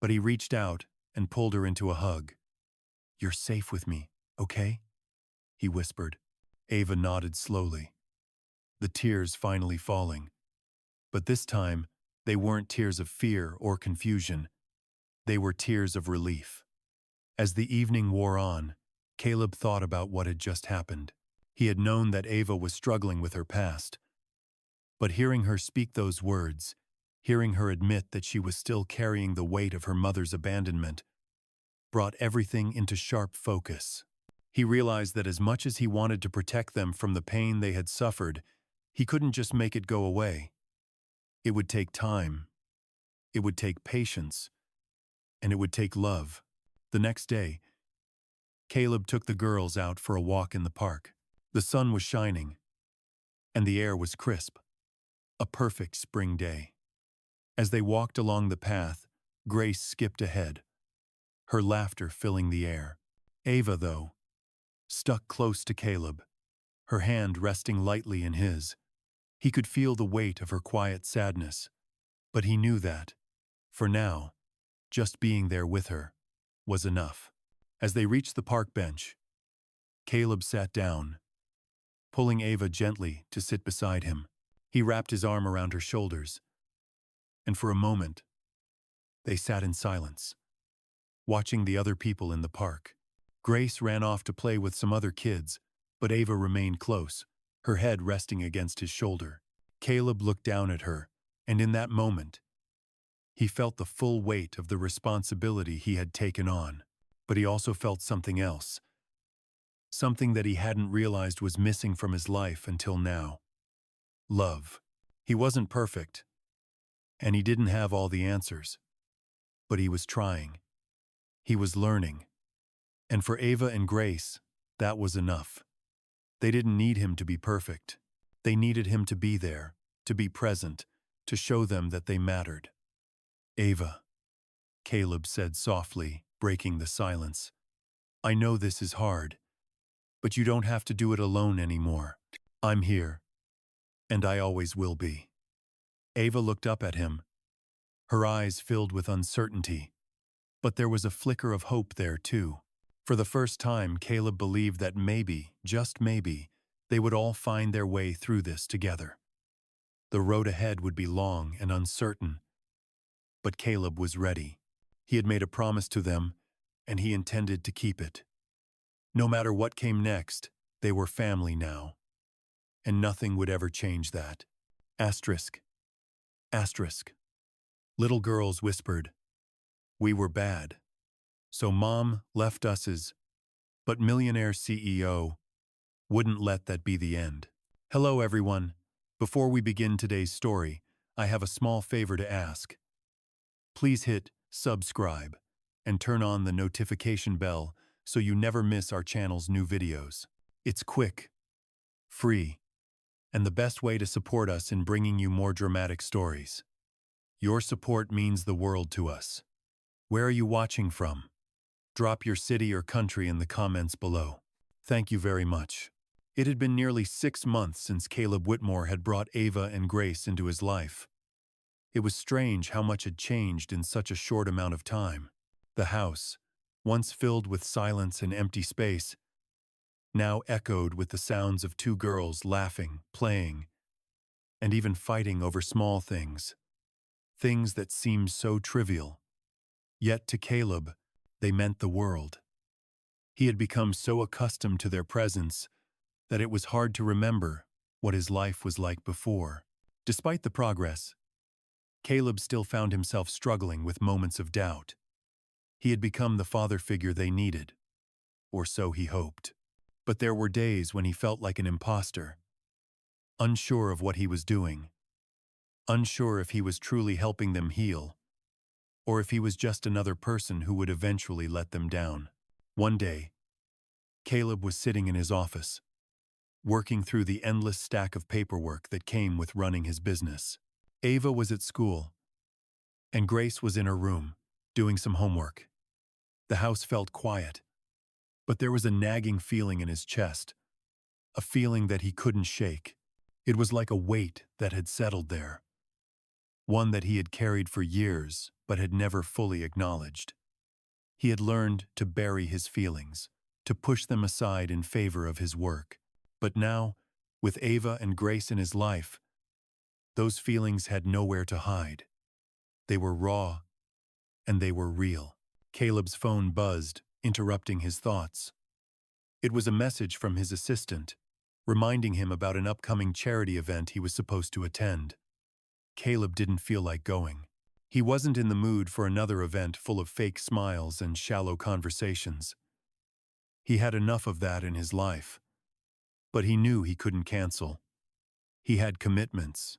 but he reached out and pulled her into a hug. "You're safe with me, okay?" he whispered. Ava nodded slowly, the tears finally falling. But this time, they weren't tears of fear or confusion. They were tears of relief. As the evening wore on, Caleb thought about what had just happened. He had known that Ava was struggling with her past, but hearing her speak those words, hearing her admit that she was still carrying the weight of her mother's abandonment, brought everything into sharp focus. He realized that as much as he wanted to protect them from the pain they had suffered, he couldn't just make it go away. It would take time. It would take patience. And it would take love. The next day, Caleb took the girls out for a walk in the park. The sun was shining, and the air was crisp. A perfect spring day. As they walked along the path, Grace skipped ahead, her laughter filling the air. Ava, though, stuck close to Caleb, her hand resting lightly in his. He could feel the weight of her quiet sadness, but he knew that, for now, just being there with her was enough. As they reached the park bench, Caleb sat down, pulling Ava gently to sit beside him. He wrapped his arm around her shoulders, and for a moment, they sat in silence, watching the other people in the park. Grace ran off to play with some other kids, but Ava remained close, her head resting against his shoulder. Caleb looked down at her, and in that moment, he felt the full weight of the responsibility he had taken on. But he also felt something else, something that he hadn't realized was missing from his life until now. Love. He wasn't perfect, and he didn't have all the answers, but he was trying. He was learning. And for Ava and Grace, that was enough. They didn't need him to be perfect. They needed him to be there, to be present, to show them that they mattered. "Ava," Caleb said softly, breaking the silence, "I know this is hard, but you don't have to do it alone anymore. I'm here, and I always will be." Ava looked up at him, her eyes filled with uncertainty, but there was a flicker of hope there too. For the first time, Caleb believed that maybe, just maybe, they would all find their way through this together. The road ahead would be long and uncertain, but Caleb was ready. He had made a promise to them, and he intended to keep it. No matter what came next, they were family now, and nothing would ever change that. Asterisk. Asterisk. Little girls whispered, "We were bad. So Mom left us as," but Millionaire CEO wouldn't let that be the end. Hello everyone. Before we begin today's story, I have a small favor to ask. Please hit subscribe and turn on the notification bell so you never miss our channel's new videos. It's quick, free, and the best way to support us in bringing you more dramatic stories. Your support means the world to us. Where are you watching from? Drop your city or country in the comments below. Thank you very much. It had been nearly 6 months since Caleb Whitmore had brought Ava and Grace into his life. It was strange how much had changed in such a short amount of time. The house, once filled with silence and empty space, now echoed with the sounds of two girls laughing, playing, and even fighting over small things. Things that seemed so trivial. Yet to Caleb, they meant the world. He had become so accustomed to their presence that it was hard to remember what his life was like before. Despite the progress, Caleb still found himself struggling with moments of doubt. He had become the father figure they needed, or so he hoped. But there were days when he felt like an imposter, unsure of what he was doing, unsure if he was truly helping them heal, or if he was just another person who would eventually let them down. One day, Caleb was sitting in his office, working through the endless stack of paperwork that came with running his business. Ava was at school, and Grace was in her room, doing some homework. The house felt quiet, but there was a nagging feeling in his chest, a feeling that he couldn't shake. It was like a weight that had settled there, one that he had carried for years but had never fully acknowledged. He had learned to bury his feelings, to push them aside in favor of his work. But now, with Ava and Grace in his life, those feelings had nowhere to hide. They were raw, and they were real. Caleb's phone buzzed, interrupting his thoughts. It was a message from his assistant, reminding him about an upcoming charity event he was supposed to attend. Caleb didn't feel like going. He wasn't in the mood for another event full of fake smiles and shallow conversations. He had enough of that in his life. But he knew he couldn't cancel. He had commitments,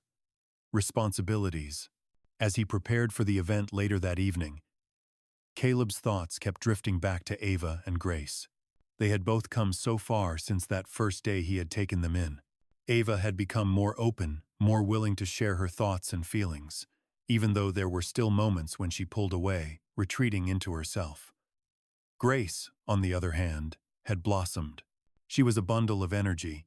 responsibilities. As he prepared for the event later that evening, Caleb's thoughts kept drifting back to Ava and Grace. They had both come so far since that first day he had taken them in. Ava had become more open, more willing to share her thoughts and feelings, even though there were still moments when she pulled away, retreating into herself. Grace, on the other hand, had blossomed. She was a bundle of energy,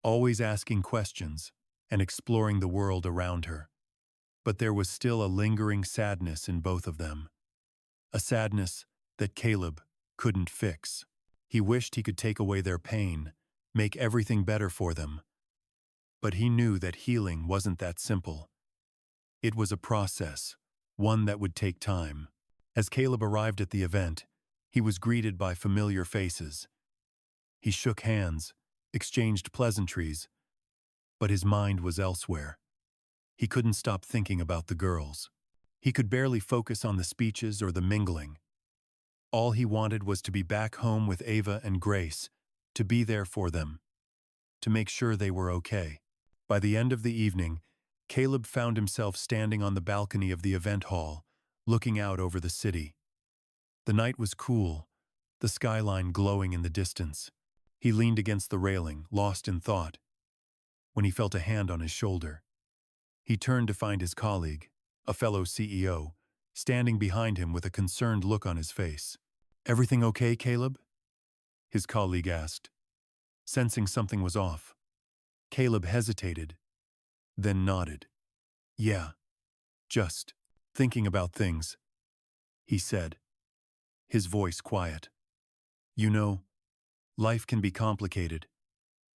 always asking questions and exploring the world around her. But there was still a lingering sadness in both of them, a sadness that Caleb couldn't fix. He wished he could take away their pain, make everything better for them. But he knew that healing wasn't that simple. It was a process, one that would take time. As Caleb arrived at the event, he was greeted by familiar faces. He shook hands, exchanged pleasantries, but his mind was elsewhere. He couldn't stop thinking about the girls. He could barely focus on the speeches or the mingling. All he wanted was to be back home with Ava and Grace, to be there for them, to make sure they were okay. By the end of the evening, Caleb found himself standing on the balcony of the event hall, looking out over the city. The night was cool, the skyline glowing in the distance. He leaned against the railing, lost in thought, when he felt a hand on his shoulder. He turned to find his colleague, a fellow CEO, standing behind him with a concerned look on his face. "Everything okay, Caleb?" his colleague asked, sensing something was off. Caleb hesitated, then nodded. "Yeah, just thinking about things," he said, his voice quiet. "You know, life can be complicated,"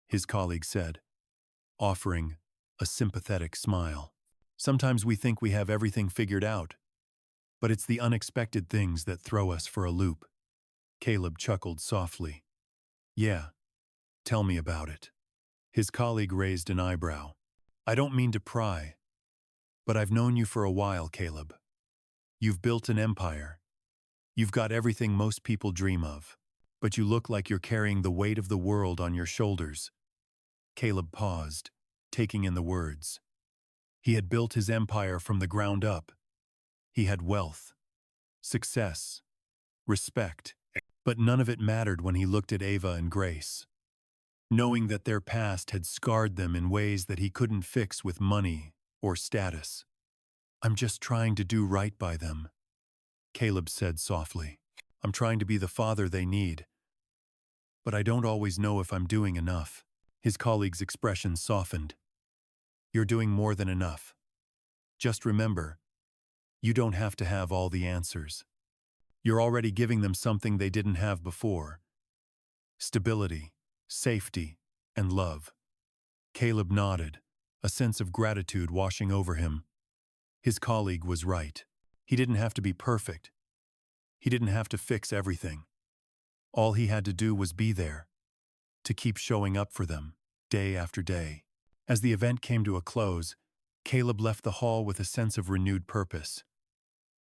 his colleague said, offering a sympathetic smile. "Sometimes we think we have everything figured out, but it's the unexpected things that throw us for a loop." Caleb chuckled softly. "Yeah, tell me about it." His colleague raised an eyebrow. "I don't mean to pry, but I've known you for a while, Caleb. You've built an empire. You've got everything most people dream of, but you look like you're carrying the weight of the world on your shoulders." Caleb paused, taking in the words. He had built his empire from the ground up. He had wealth, success, respect, But none of it mattered when he looked at Ava and Grace, knowing that their past had scarred them in ways that he couldn't fix with money or status. "I'm just trying to do right by them," Caleb said softly. "I'm trying to be the father they need, but I don't always know if I'm doing enough." His colleague's expression softened. "You're doing more than enough. Just remember, you don't have to have all the answers. You're already giving them something they didn't have before: stability, safety, and love." Caleb nodded, a sense of gratitude washing over him. His colleague was right. He didn't have to be perfect. He didn't have to fix everything. All he had to do was be there, to keep showing up for them, day after day. As the event came to a close, Caleb left the hall with a sense of renewed purpose.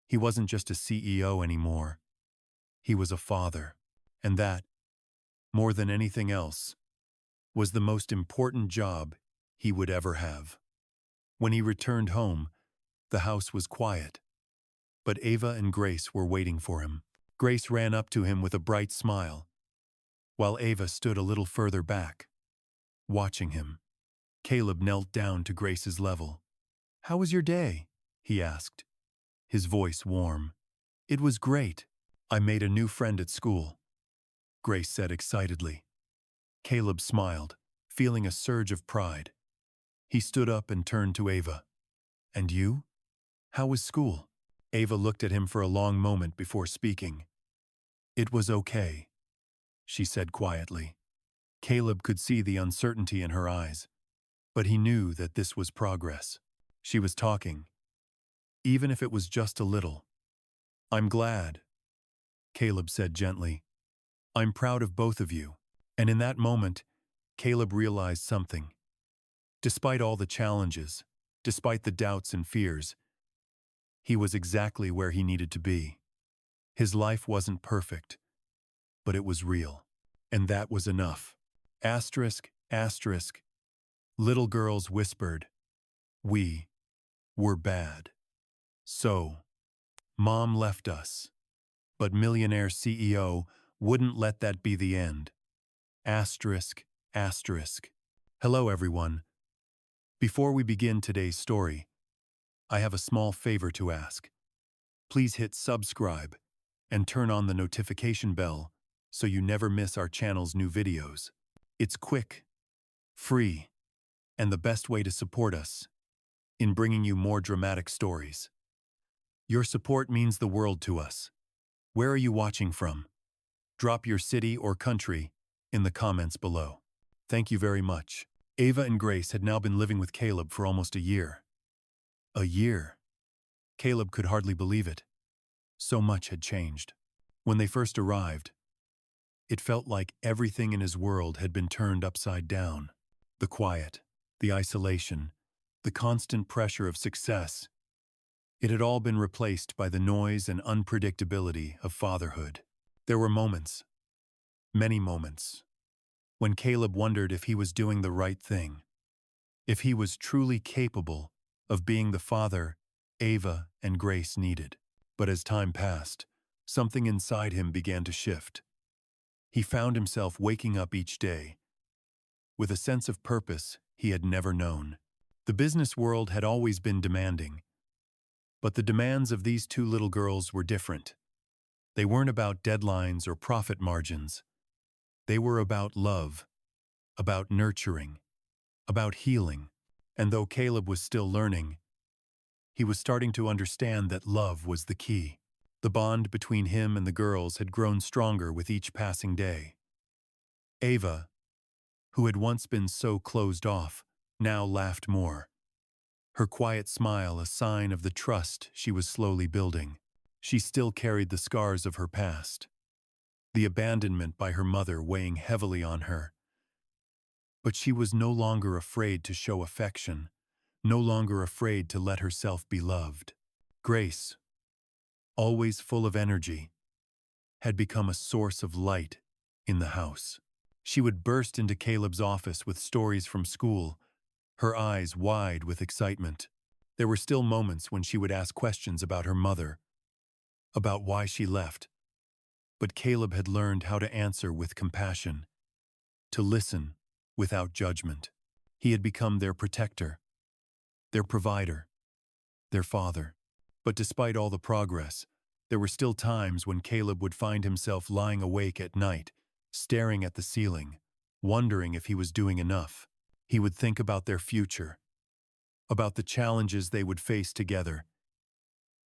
He wasn't just a CEO anymore. He was a father. And that, more than anything else, was the most important job he would ever have. When he returned home, the house was quiet, but Ava and Grace were waiting for him. Grace ran up to him with a bright smile, while Ava stood a little further back, watching him. Caleb knelt down to Grace's level. "How was your day?" he asked, his voice warm. "It was great. I made a new friend at school," Grace said excitedly. Caleb smiled, feeling a surge of pride. He stood up and turned to Ava. "And you? How was school?" Ava looked at him for a long moment before speaking. "It was okay," she said quietly. Caleb could see the uncertainty in her eyes, but he knew that this was progress. She was talking, even if it was just a little. "I'm glad," Caleb said gently. "I'm proud of both of you." And in that moment, Caleb realized something. Despite all the challenges, despite the doubts and fears, he was exactly where he needed to be. His life wasn't perfect, but it was real. And that was enough. Asterisk, asterisk. Little girls whispered, "We were bad. So, Mom left us." But Millionaire CEO wouldn't let that be the end. Asterisk, asterisk. Hello everyone. Before we begin today's story, I have a small favor to ask. Please hit subscribe and turn on the notification bell so you never miss our channel's new videos. It's quick, free, and the best way to support us in bringing you more dramatic stories. Your support means the world to us. Where are you watching from? Drop your city or country in the comments below. Thank you very much. Ava and Grace had now been living with Caleb for almost a year. A year? Caleb could hardly believe it. So much had changed. When they first arrived, it felt like everything in his world had been turned upside down. The quiet, the isolation, the constant pressure of success. It had all been replaced by the noise and unpredictability of fatherhood. There were moments, many moments, when Caleb wondered if he was doing the right thing, if he was truly capable of being the father Ava and Grace needed. But as time passed, something inside him began to shift. He found himself waking up each day with a sense of purpose he had never known. The business world had always been demanding, but the demands of these two little girls were different. They weren't about deadlines or profit margins. They were about love, about nurturing, about healing. And though Caleb was still learning, he was starting to understand that love was the key. The bond between him and the girls had grown stronger with each passing day. Ava, who had once been so closed off, now laughed more. Her quiet smile a sign of the trust she was slowly building. She still carried the scars of her past, the abandonment by her mother weighing heavily on her. But she was no longer afraid to show affection, no longer afraid to let herself be loved. Grace, always full of energy, had become a source of light in the house. She would burst into Caleb's office with stories from school, her eyes wide with excitement. There were still moments when she would ask questions about her mother, about why she left, But Caleb had learned how to answer with compassion, to listen without judgment. He had become their protector, their provider, their father. But despite all the progress, there were still times when Caleb would find himself lying awake at night, staring at the ceiling, wondering if he was doing enough. He would think about their future, about the challenges they would face together,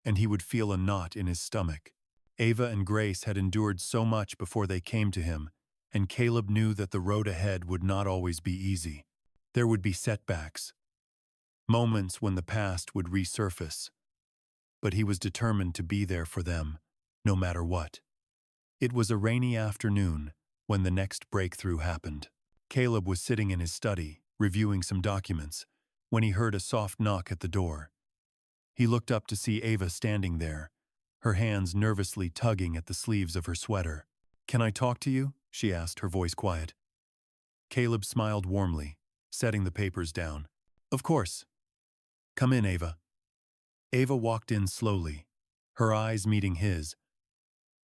and he would feel a knot in his stomach. Ava and Grace had endured so much before they came to him, and Caleb knew that the road ahead would not always be easy. There would be setbacks, moments when the past would resurface, but he was determined to be there for them, no matter what. It was a rainy afternoon when the next breakthrough happened. Caleb was sitting in his study, reviewing some documents, when he heard a soft knock at the door. He looked up to see Ava standing there, her hands nervously tugging at the sleeves of her sweater. "Can I talk to you?" she asked, her voice quiet. Caleb smiled warmly, setting the papers down. "Of course. Come in, Ava." Ava walked in slowly, her eyes meeting his,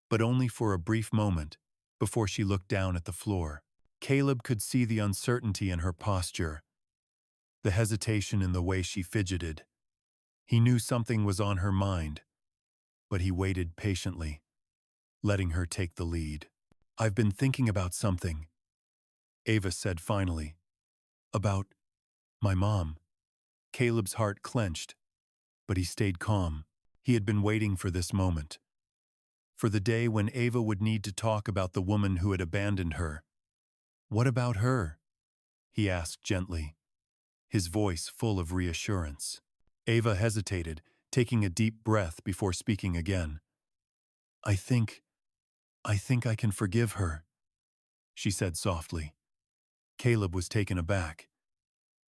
but only for a brief moment before she looked down at the floor. Caleb could see the uncertainty in her posture, the hesitation in the way she fidgeted. He knew something was on her mind, but he waited patiently, letting her take the lead. "I've been thinking about something," Ava said finally. "About my mom." Caleb's heart clenched, but he stayed calm. He had been waiting for this moment, for the day when Ava would need to talk about the woman who had abandoned her. "What about her?" he asked gently, his voice full of reassurance. Ava hesitated, taking a deep breath before speaking again. I think I can forgive her," she said softly. Caleb was taken aback.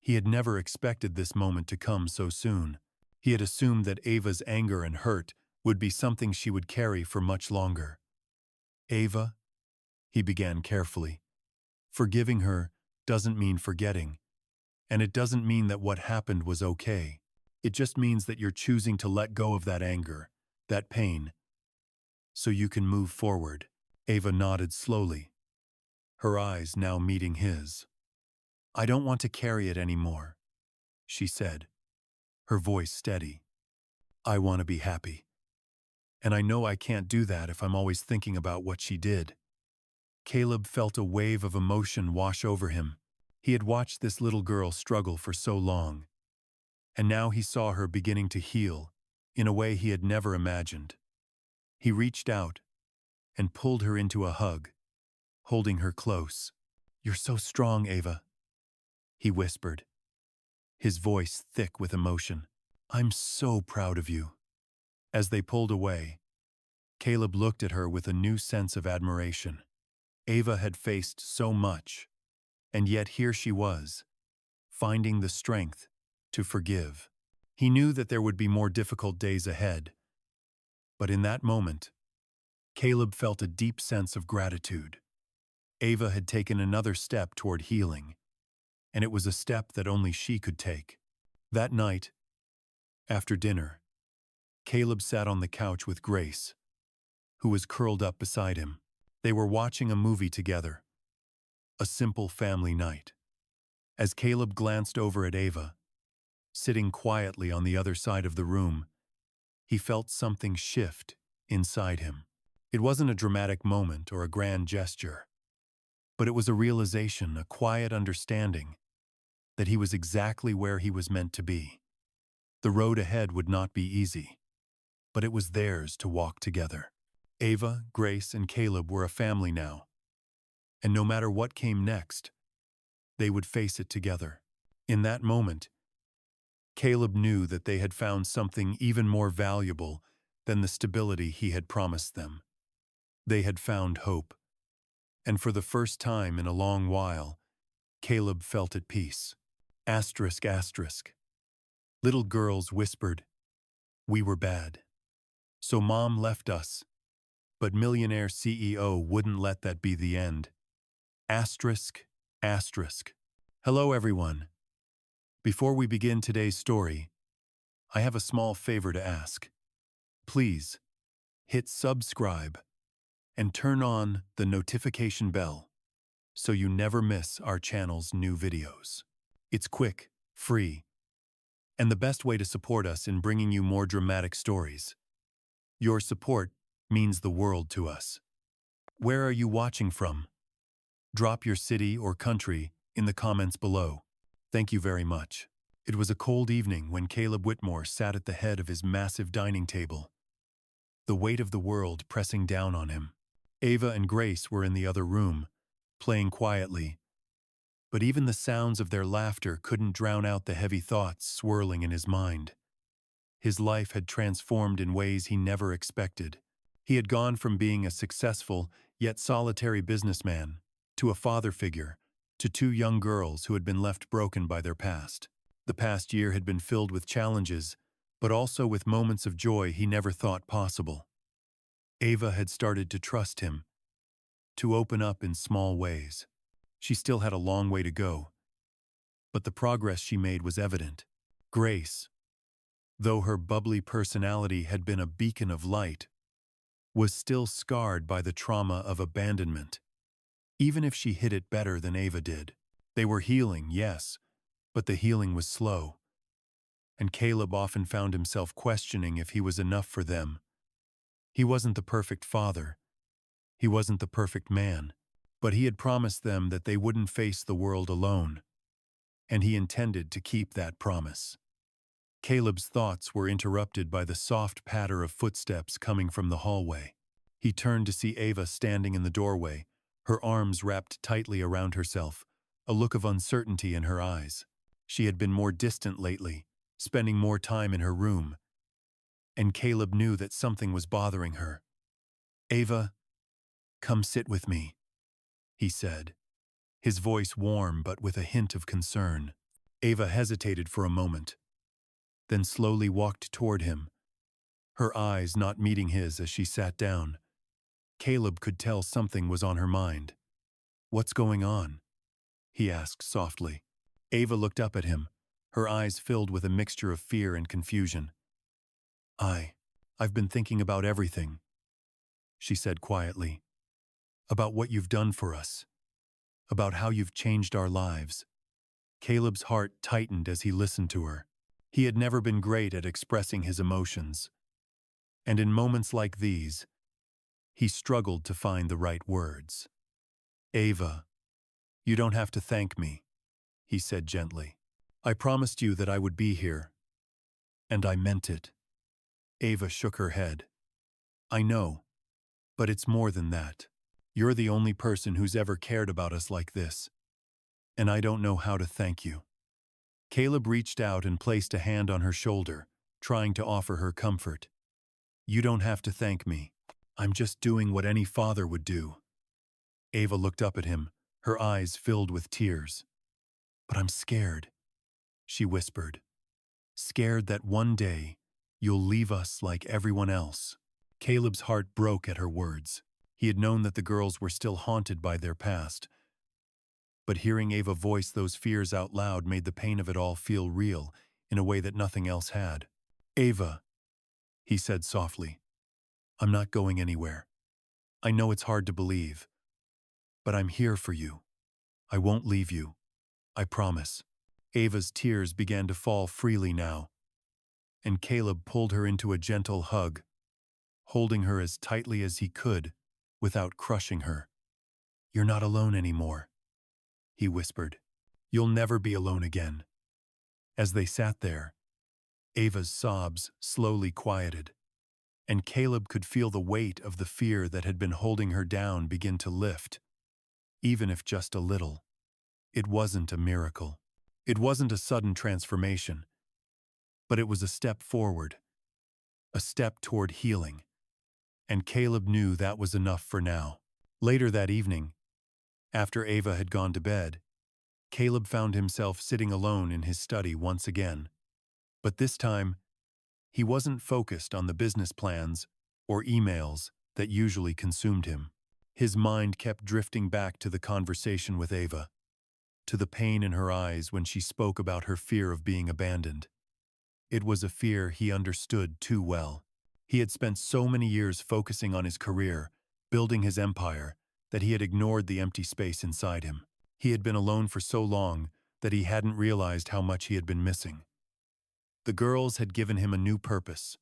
He had never expected this moment to come so soon. He had assumed that Ava's anger and hurt would be something she would carry for much longer. "Ava," he began carefully, "forgiving her doesn't mean forgetting, and it doesn't mean that what happened was okay. It just means that you're choosing to let go of that anger, that pain, so you can move forward." Ava nodded slowly, her eyes now meeting his. "I don't want to carry it anymore," she said, her voice steady. "I want to be happy. And I know I can't do that if I'm always thinking about what she did." Caleb felt a wave of emotion wash over him. He had watched this little girl struggle for so long, and now he saw her beginning to heal in a way he had never imagined. He reached out and pulled her into a hug, holding her close. "You're so strong, Ava," he whispered, his voice thick with emotion. "I'm so proud of you." As they pulled away, Caleb looked at her with a new sense of admiration. Ava had faced so much, and yet here she was, finding the strength to forgive. He knew that there would be more difficult days ahead, but in that moment, Caleb felt a deep sense of gratitude. Ava had taken another step toward healing, and it was a step that only she could take. That night, after dinner, Caleb sat on the couch with Grace, who was curled up beside him. They were watching a movie together, a simple family night. As Caleb glanced over at Ava, sitting quietly on the other side of the room, he felt something shift inside him. It wasn't a dramatic moment or a grand gesture, but it was a realization, a quiet understanding that he was exactly where he was meant to be. The road ahead would not be easy, but it was theirs to walk together. Ava, Grace, and Caleb were a family now, and no matter what came next, they would face it together. In that moment, Caleb knew that they had found something even more valuable than the stability he had promised them. They had found hope, and for the first time in a long while, Caleb felt at peace. Asterisk, asterisk. Little girls whispered, "We were bad. So Mom left us, but Millionaire CEO wouldn't let that be the end." Asterisk, asterisk. Hello everyone. Before we begin today's story, I have a small favor to ask. Please, hit subscribe and turn on the notification bell so you never miss our channel's new videos. It's quick, free, and the best way to support us in bringing you more dramatic stories. Your support means the world to us. Where are you watching from? Drop your city or country in the comments below. Thank you very much. It was a cold evening when Caleb Whitmore sat at the head of his massive dining table, the weight of the world pressing down on him. Ava and Grace were in the other room, playing quietly, but even the sounds of their laughter couldn't drown out the heavy thoughts swirling in his mind. His life had transformed in ways he never expected. He had gone from being a successful, yet solitary businessman, to a father figure, to two young girls who had been left broken by their past. The past year had been filled with challenges, but also with moments of joy he never thought possible. Ava had started to trust him, to open up in small ways. She still had a long way to go, but the progress she made was evident. Grace, though her bubbly personality had been a beacon of light, was still scarred by the trauma of abandonment. Even if she hid it better than Ava did. They were healing, yes, but the healing was slow. And Caleb often found himself questioning if he was enough for them. He wasn't the perfect father. He wasn't the perfect man. But he had promised them that they wouldn't face the world alone. And he intended to keep that promise. Caleb's thoughts were interrupted by the soft patter of footsteps coming from the hallway. He turned to see Ava standing in the doorway, her arms wrapped tightly around herself, a look of uncertainty in her eyes. She had been more distant lately, spending more time in her room, and Caleb knew that something was bothering her. "Ava, come sit with me," he said, his voice warm but with a hint of concern. Ava hesitated for a moment, then slowly walked toward him, her eyes not meeting his as she sat down. Caleb could tell something was on her mind. "What's going on?" he asked softly. Ava looked up at him, her eyes filled with a mixture of fear and confusion. I've been thinking about everything," she said quietly. "About what you've done for us. About how you've changed our lives." Caleb's heart tightened as he listened to her. He had never been great at expressing his emotions. And in moments like these, he struggled to find the right words. "Ava, you don't have to thank me," he said gently. "I promised you that I would be here. And I meant it." Ava shook her head. "I know, but it's more than that. You're the only person who's ever cared about us like this. And I don't know how to thank you." Caleb reached out and placed a hand on her shoulder, trying to offer her comfort. "You don't have to thank me. I'm just doing what any father would do." Ava looked up at him, her eyes filled with tears. "But I'm scared," she whispered. "Scared that one day you'll leave us like everyone else." Caleb's heart broke at her words. He had known that the girls were still haunted by their past. But hearing Ava voice those fears out loud made the pain of it all feel real in a way that nothing else had. "Ava," he said softly, "I'm not going anywhere. I know it's hard to believe, but I'm here for you. I won't leave you. I promise." Ava's tears began to fall freely now, and Caleb pulled her into a gentle hug, holding her as tightly as he could without crushing her. "You're not alone anymore," he whispered. "You'll never be alone again." As they sat there, Ava's sobs slowly quieted, and Caleb could feel the weight of the fear that had been holding her down begin to lift, even if just a little. It wasn't a miracle. It wasn't a sudden transformation, but it was a step forward, a step toward healing, and Caleb knew that was enough for now. Later that evening, after Ava had gone to bed, Caleb found himself sitting alone in his study once again. But this time, he wasn't focused on the business plans or emails that usually consumed him. His mind kept drifting back to the conversation with Ava, to the pain in her eyes when she spoke about her fear of being abandoned. It was a fear he understood too well. He had spent so many years focusing on his career, building his empire, that he had ignored the empty space inside him. He had been alone for so long that he hadn't realized how much he had been missing. The girls had given him a new purpose,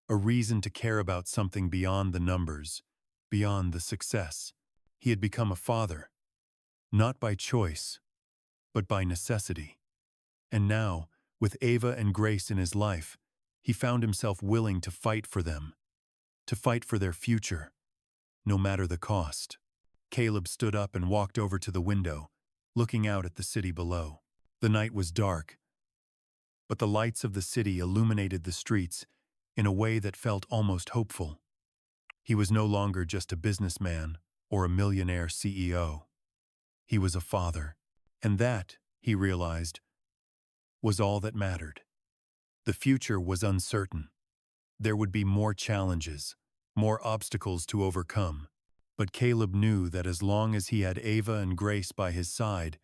a reason to care about something beyond the numbers, beyond the success. He had become a father, not by choice, but by necessity. And now, with Ava and Grace in his life, he found himself willing to fight for them, to fight for their future, no matter the cost. Caleb stood up and walked over to the window, looking out at the city below. The night was dark, but the lights of the city illuminated the streets in a way that felt almost hopeful. He was no longer just a businessman or a millionaire CEO. He was a father, and that, he realized, was all that mattered. The future was uncertain. There would be more challenges, more obstacles to overcome, but Caleb knew that as long as he had Ava and Grace by his side,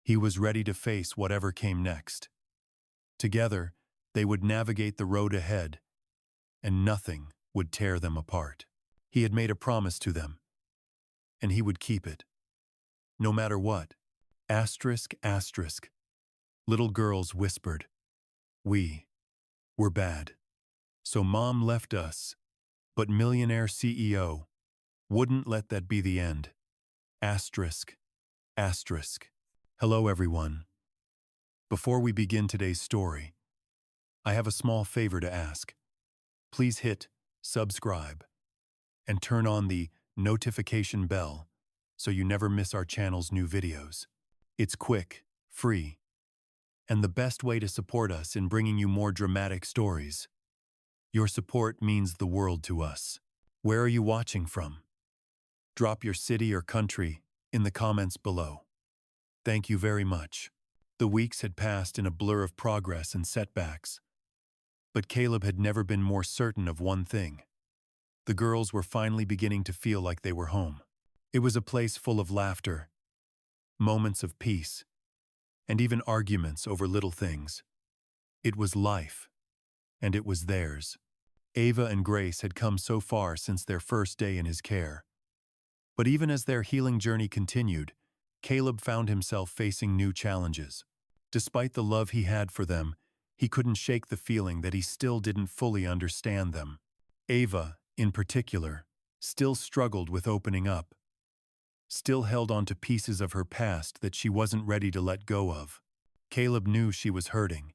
he was ready to face whatever came next. Together, they would navigate the road ahead, and nothing would tear them apart. He had made a promise to them, and he would keep it. No matter what. Asterisk, asterisk. Little girls whispered, "We were bad. So Mom left us, but Millionaire CEO wouldn't let that be the end." Asterisk, asterisk. Hello everyone. Before we begin today's story, I have a small favor to ask. Please hit subscribe and turn on the notification bell so you never miss our channel's new videos. It's quick, free, and the best way to support us in bringing you more dramatic stories. Your support means the world to us. Where are you watching from? Drop your city or country in the comments below. Thank you very much. The weeks had passed in a blur of progress and setbacks, but Caleb had never been more certain of one thing. The girls were finally beginning to feel like they were home. It was a place full of laughter, moments of peace, and even arguments over little things. It was life, and it was theirs. Ava and Grace had come so far since their first day in his care. But even as their healing journey continued, Caleb found himself facing new challenges. Despite the love he had for them, he couldn't shake the feeling that he still didn't fully understand them. Ava, in particular, still struggled with opening up, still held on to pieces of her past that she wasn't ready to let go of. Caleb knew she was hurting,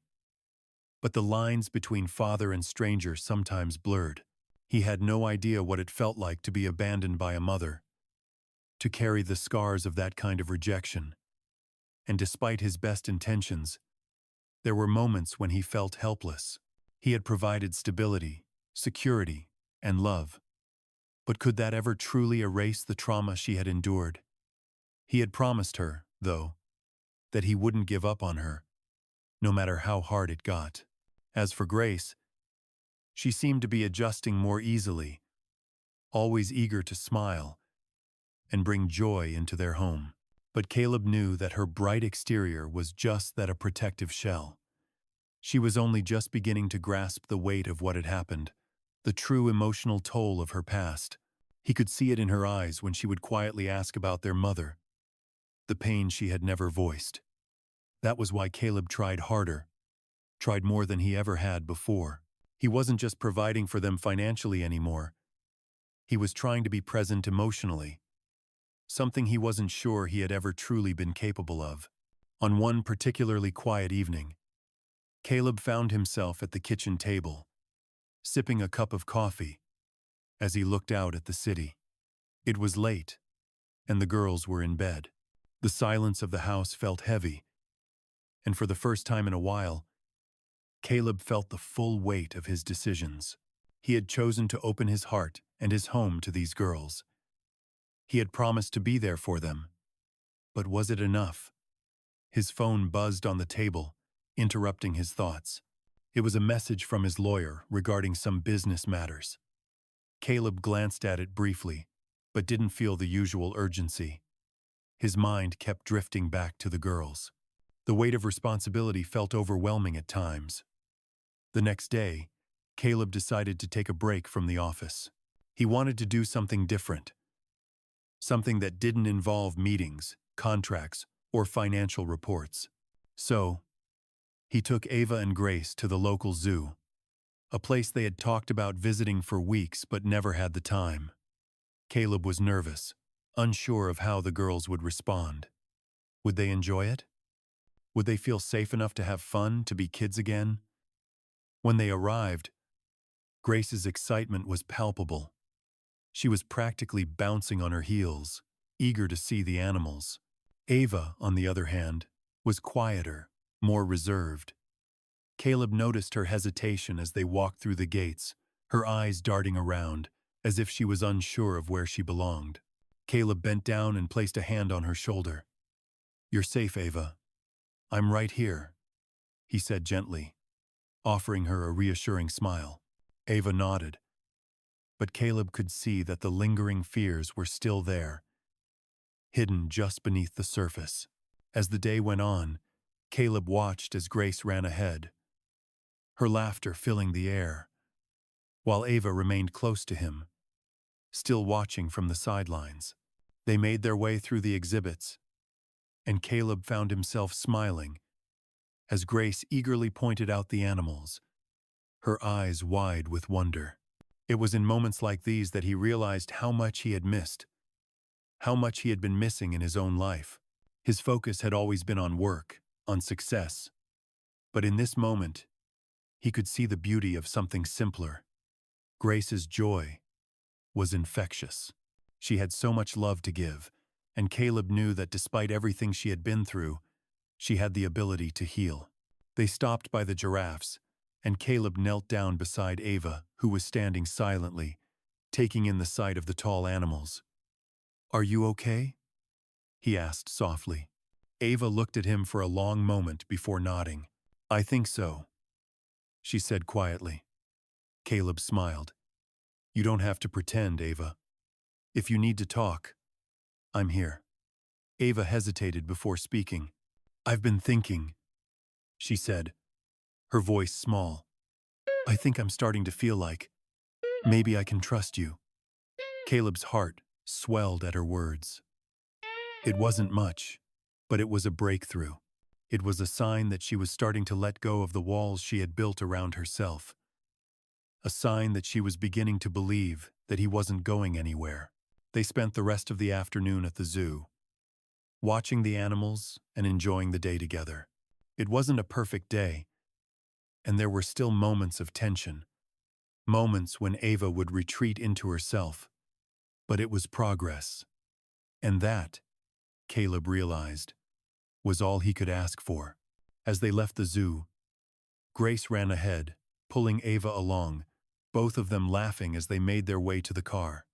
but the lines between father and stranger sometimes blurred. He had no idea what it felt like to be abandoned by a mother, to carry the scars of that kind of rejection. And despite his best intentions, there were moments when he felt helpless. He had provided stability, security, and love. But could that ever truly erase the trauma she had endured? He had promised her, though, that he wouldn't give up on her, no matter how hard it got. As for Grace, she seemed to be adjusting more easily, always eager to smile and bring joy into their home. But Caleb knew that her bright exterior was just that, a protective shell. She was only just beginning to grasp the weight of what had happened, the true emotional toll of her past. He could see it in her eyes when she would quietly ask about their mother, the pain she had never voiced. That was why Caleb tried harder, tried more than he ever had before. He wasn't just providing for them financially anymore. He was trying to be present emotionally, something he wasn't sure he had ever truly been capable of. On one particularly quiet evening, Caleb found himself at the kitchen table, sipping a cup of coffee, as he looked out at the city. It was late, and the girls were in bed. The silence of the house felt heavy, and for the first time in a while, Caleb felt the full weight of his decisions. He had chosen to open his heart and his home to these girls. He had promised to be there for them. But was it enough? His phone buzzed on the table, interrupting his thoughts. It was a message from his lawyer regarding some business matters. Caleb glanced at it briefly, but didn't feel the usual urgency. His mind kept drifting back to the girls. The weight of responsibility felt overwhelming at times. The next day, Caleb decided to take a break from the office. He wanted to do something different, something that didn't involve meetings, contracts, or financial reports. So, he took Ava and Grace to the local zoo, a place they had talked about visiting for weeks but never had the time. Caleb was nervous, unsure of how the girls would respond. Would they enjoy it? Would they feel safe enough to have fun, to be kids again? When they arrived, Grace's excitement was palpable. She was practically bouncing on her heels, eager to see the animals. Ava, on the other hand, was quieter, more reserved. Caleb noticed her hesitation as they walked through the gates, her eyes darting around, as if she was unsure of where she belonged. Caleb bent down and placed a hand on her shoulder. "You're safe, Ava. I'm right here," he said gently, offering her a reassuring smile. Ava nodded, but Caleb could see that the lingering fears were still there, hidden just beneath the surface. As the day went on, Caleb watched as Grace ran ahead, her laughter filling the air, while Ava remained close to him, still watching from the sidelines. They made their way through the exhibits, and Caleb found himself smiling as Grace eagerly pointed out the animals, her eyes wide with wonder. It was in moments like these that he realized how much he had missed, how much he had been missing in his own life. His focus had always been on work, on success. But in this moment, he could see the beauty of something simpler. Grace's joy was infectious. She had so much love to give, and Caleb knew that despite everything she had been through, she had the ability to heal. They stopped by the giraffes, and Caleb knelt down beside Ava, who was standing silently, taking in the sight of the tall animals. "Are you okay?" he asked softly. Ava looked at him for a long moment before nodding. "I think so," she said quietly. Caleb smiled. "You don't have to pretend, Ava. If you need to talk, I'm here." Ava hesitated before speaking. "I've been thinking," she said, her voice small. "I think I'm starting to feel like maybe I can trust you." Caleb's heart swelled at her words. It wasn't much, but it was a breakthrough. It was a sign that she was starting to let go of the walls she had built around herself. A sign that she was beginning to believe that he wasn't going anywhere. They spent the rest of the afternoon at the zoo, watching the animals and enjoying the day together. It wasn't a perfect day, and there were still moments of tension, moments when Ava would retreat into herself. But it was progress, and that, Caleb realized, was all he could ask for. As they left the zoo, Grace ran ahead, pulling Ava along, both of them laughing as they made their way to the car.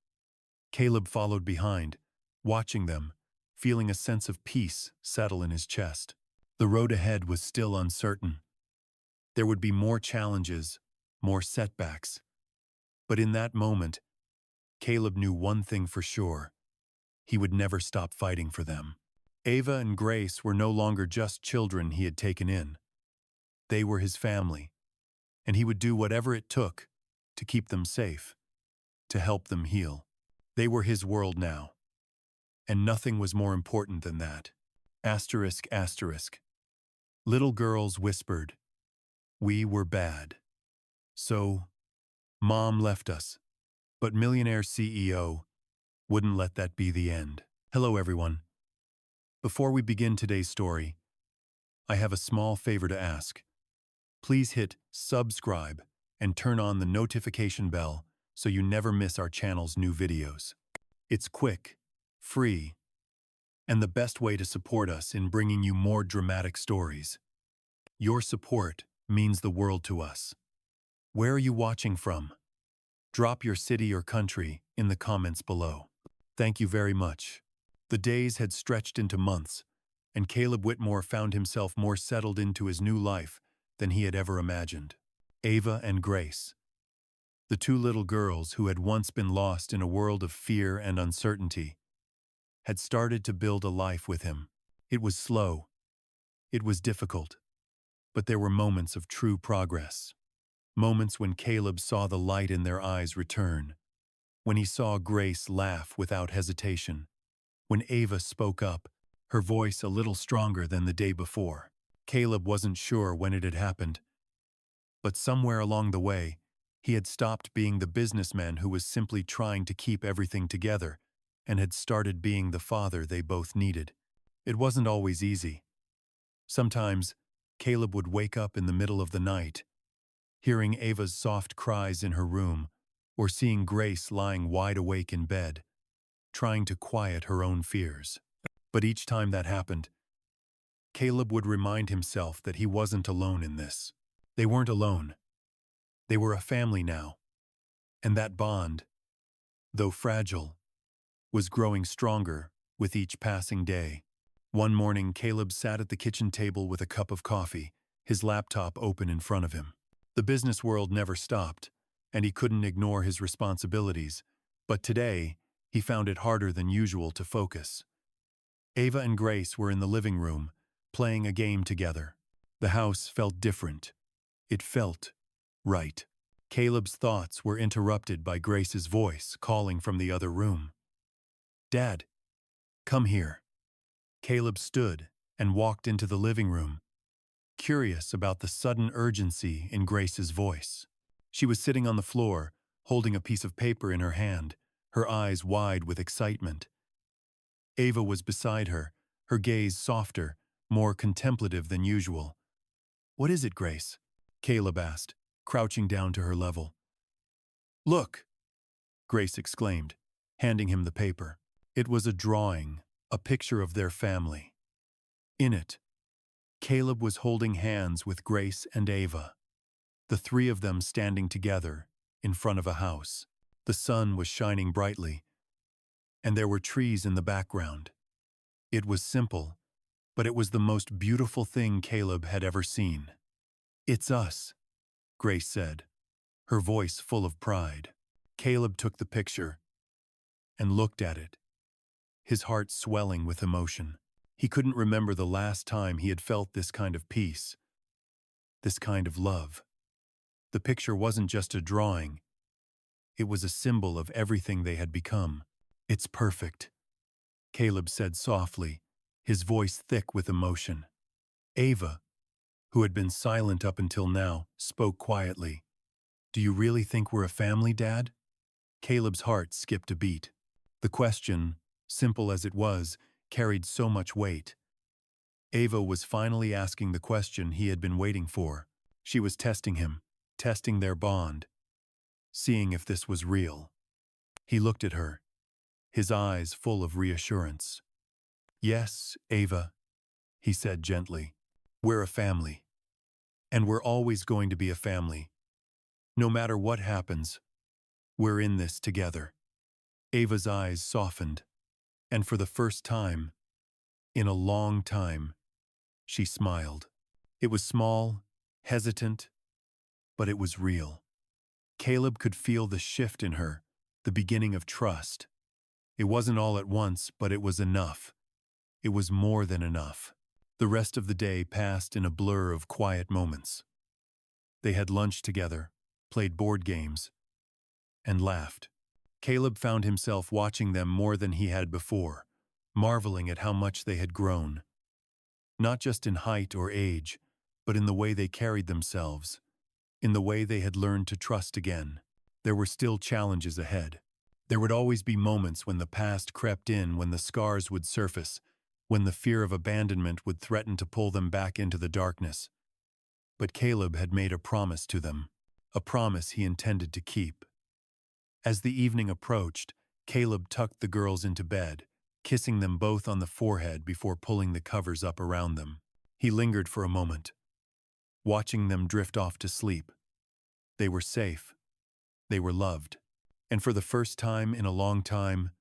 Caleb followed behind, watching them, feeling a sense of peace settle in his chest. The road ahead was still uncertain. There would be more challenges, more setbacks. But in that moment, Caleb knew one thing for sure. He would never stop fighting for them. Ava and Grace were no longer just children he had taken in. They were his family, and he would do whatever it took to keep them safe, to help them heal. They were his world now, and nothing was more important than that. Asterisk, asterisk. Little girls whispered, "We were bad. So, Mom left us." But Millionaire CEO wouldn't let that be the end. Hello, everyone. Before we begin today's story, I have a small favor to ask. Please hit subscribe and turn on the notification bell so you never miss our channel's new videos. It's quick, free, and the best way to support us in bringing you more dramatic stories. Your support means the world to us. Where are you watching from? Drop your city or country in the comments below. Thank you very much. The days had stretched into months, and Caleb Whitmore found himself more settled into his new life than he had ever imagined. Ava and Grace, the two little girls who had once been lost in a world of fear and uncertainty, had started to build a life with him. It was slow. It was difficult. But there were moments of true progress. Moments when Caleb saw the light in their eyes return. when he saw Grace laugh without hesitation, when Ava spoke up, her voice a little stronger than the day before. Caleb wasn't sure when it had happened, but somewhere along the way, he had stopped being the businessman who was simply trying to keep everything together and had started being the father they both needed. It wasn't always easy. Sometimes, Caleb would wake up in the middle of the night, hearing Ava's soft cries in her room, or seeing Grace lying wide awake in bed, trying to quiet her own fears. But each time that happened, Caleb would remind himself that he wasn't alone in this. They weren't alone. They were a family now, and that bond, though fragile, was growing stronger with each passing day. One morning, Caleb sat at the kitchen table with a cup of coffee, his laptop open in front of him. The business world never stopped, and he couldn't ignore his responsibilities, but today, he found it harder than usual to focus. Ava and Grace were in the living room, playing a game together. The house felt different. It felt right. Caleb's thoughts were interrupted by Grace's voice calling from the other room. "Dad, come here." Caleb stood and walked into the living room, curious about the sudden urgency in Grace's voice. She was sitting on the floor, holding a piece of paper in her hand, her eyes wide with excitement. Ava was beside her, her gaze softer, more contemplative than usual. "What is it, Grace?" Caleb asked, crouching down to her level. "Look!" Grace exclaimed, handing him the paper. It was a drawing, a picture of their family. In it, Caleb was holding hands with Grace and Ava, the three of them standing together in front of a house. The sun was shining brightly, and there were trees in the background. It was simple, but it was the most beautiful thing Caleb had ever seen. "It's us," Grace said, her voice full of pride. Caleb took the picture and looked at it, his heart swelling with emotion. He couldn't remember the last time he had felt this kind of peace, this kind of love. The picture wasn't just a drawing. It was a symbol of everything they had become. "It's perfect," Caleb said softly, his voice thick with emotion. Ava, who had been silent up until now, spoke quietly. "Do you really think we're a family, Dad?" Caleb's heart skipped a beat. The question, simple as it was, carried so much weight. Ava was finally asking the question he had been waiting for. She was testing him, testing their bond, seeing if this was real. He looked at her, his eyes full of reassurance. "Yes, Ava," he said gently. "We're a family. And we're always going to be a family. No matter what happens, we're in this together." Ava's eyes softened, and for the first time, in a long time, she smiled. It was small, hesitant, but it was real. Caleb could feel the shift in her, the beginning of trust. It wasn't all at once, but it was enough. It was more than enough. The rest of the day passed in a blur of quiet moments. They had lunch together, played board games, and laughed. Caleb found himself watching them more than he had before, marveling at how much they had grown. Not just in height or age, but in the way they carried themselves, in the way they had learned to trust again. There were still challenges ahead. There would always be moments when the past crept in, when the scars would surface, when the fear of abandonment would threaten to pull them back into the darkness. But Caleb had made a promise to them, a promise he intended to keep. As the evening approached, Caleb tucked the girls into bed, kissing them both on the forehead before pulling the covers up around them. He lingered for a moment, watching them drift off to sleep. They were safe. They were loved. And for the first time in a long time,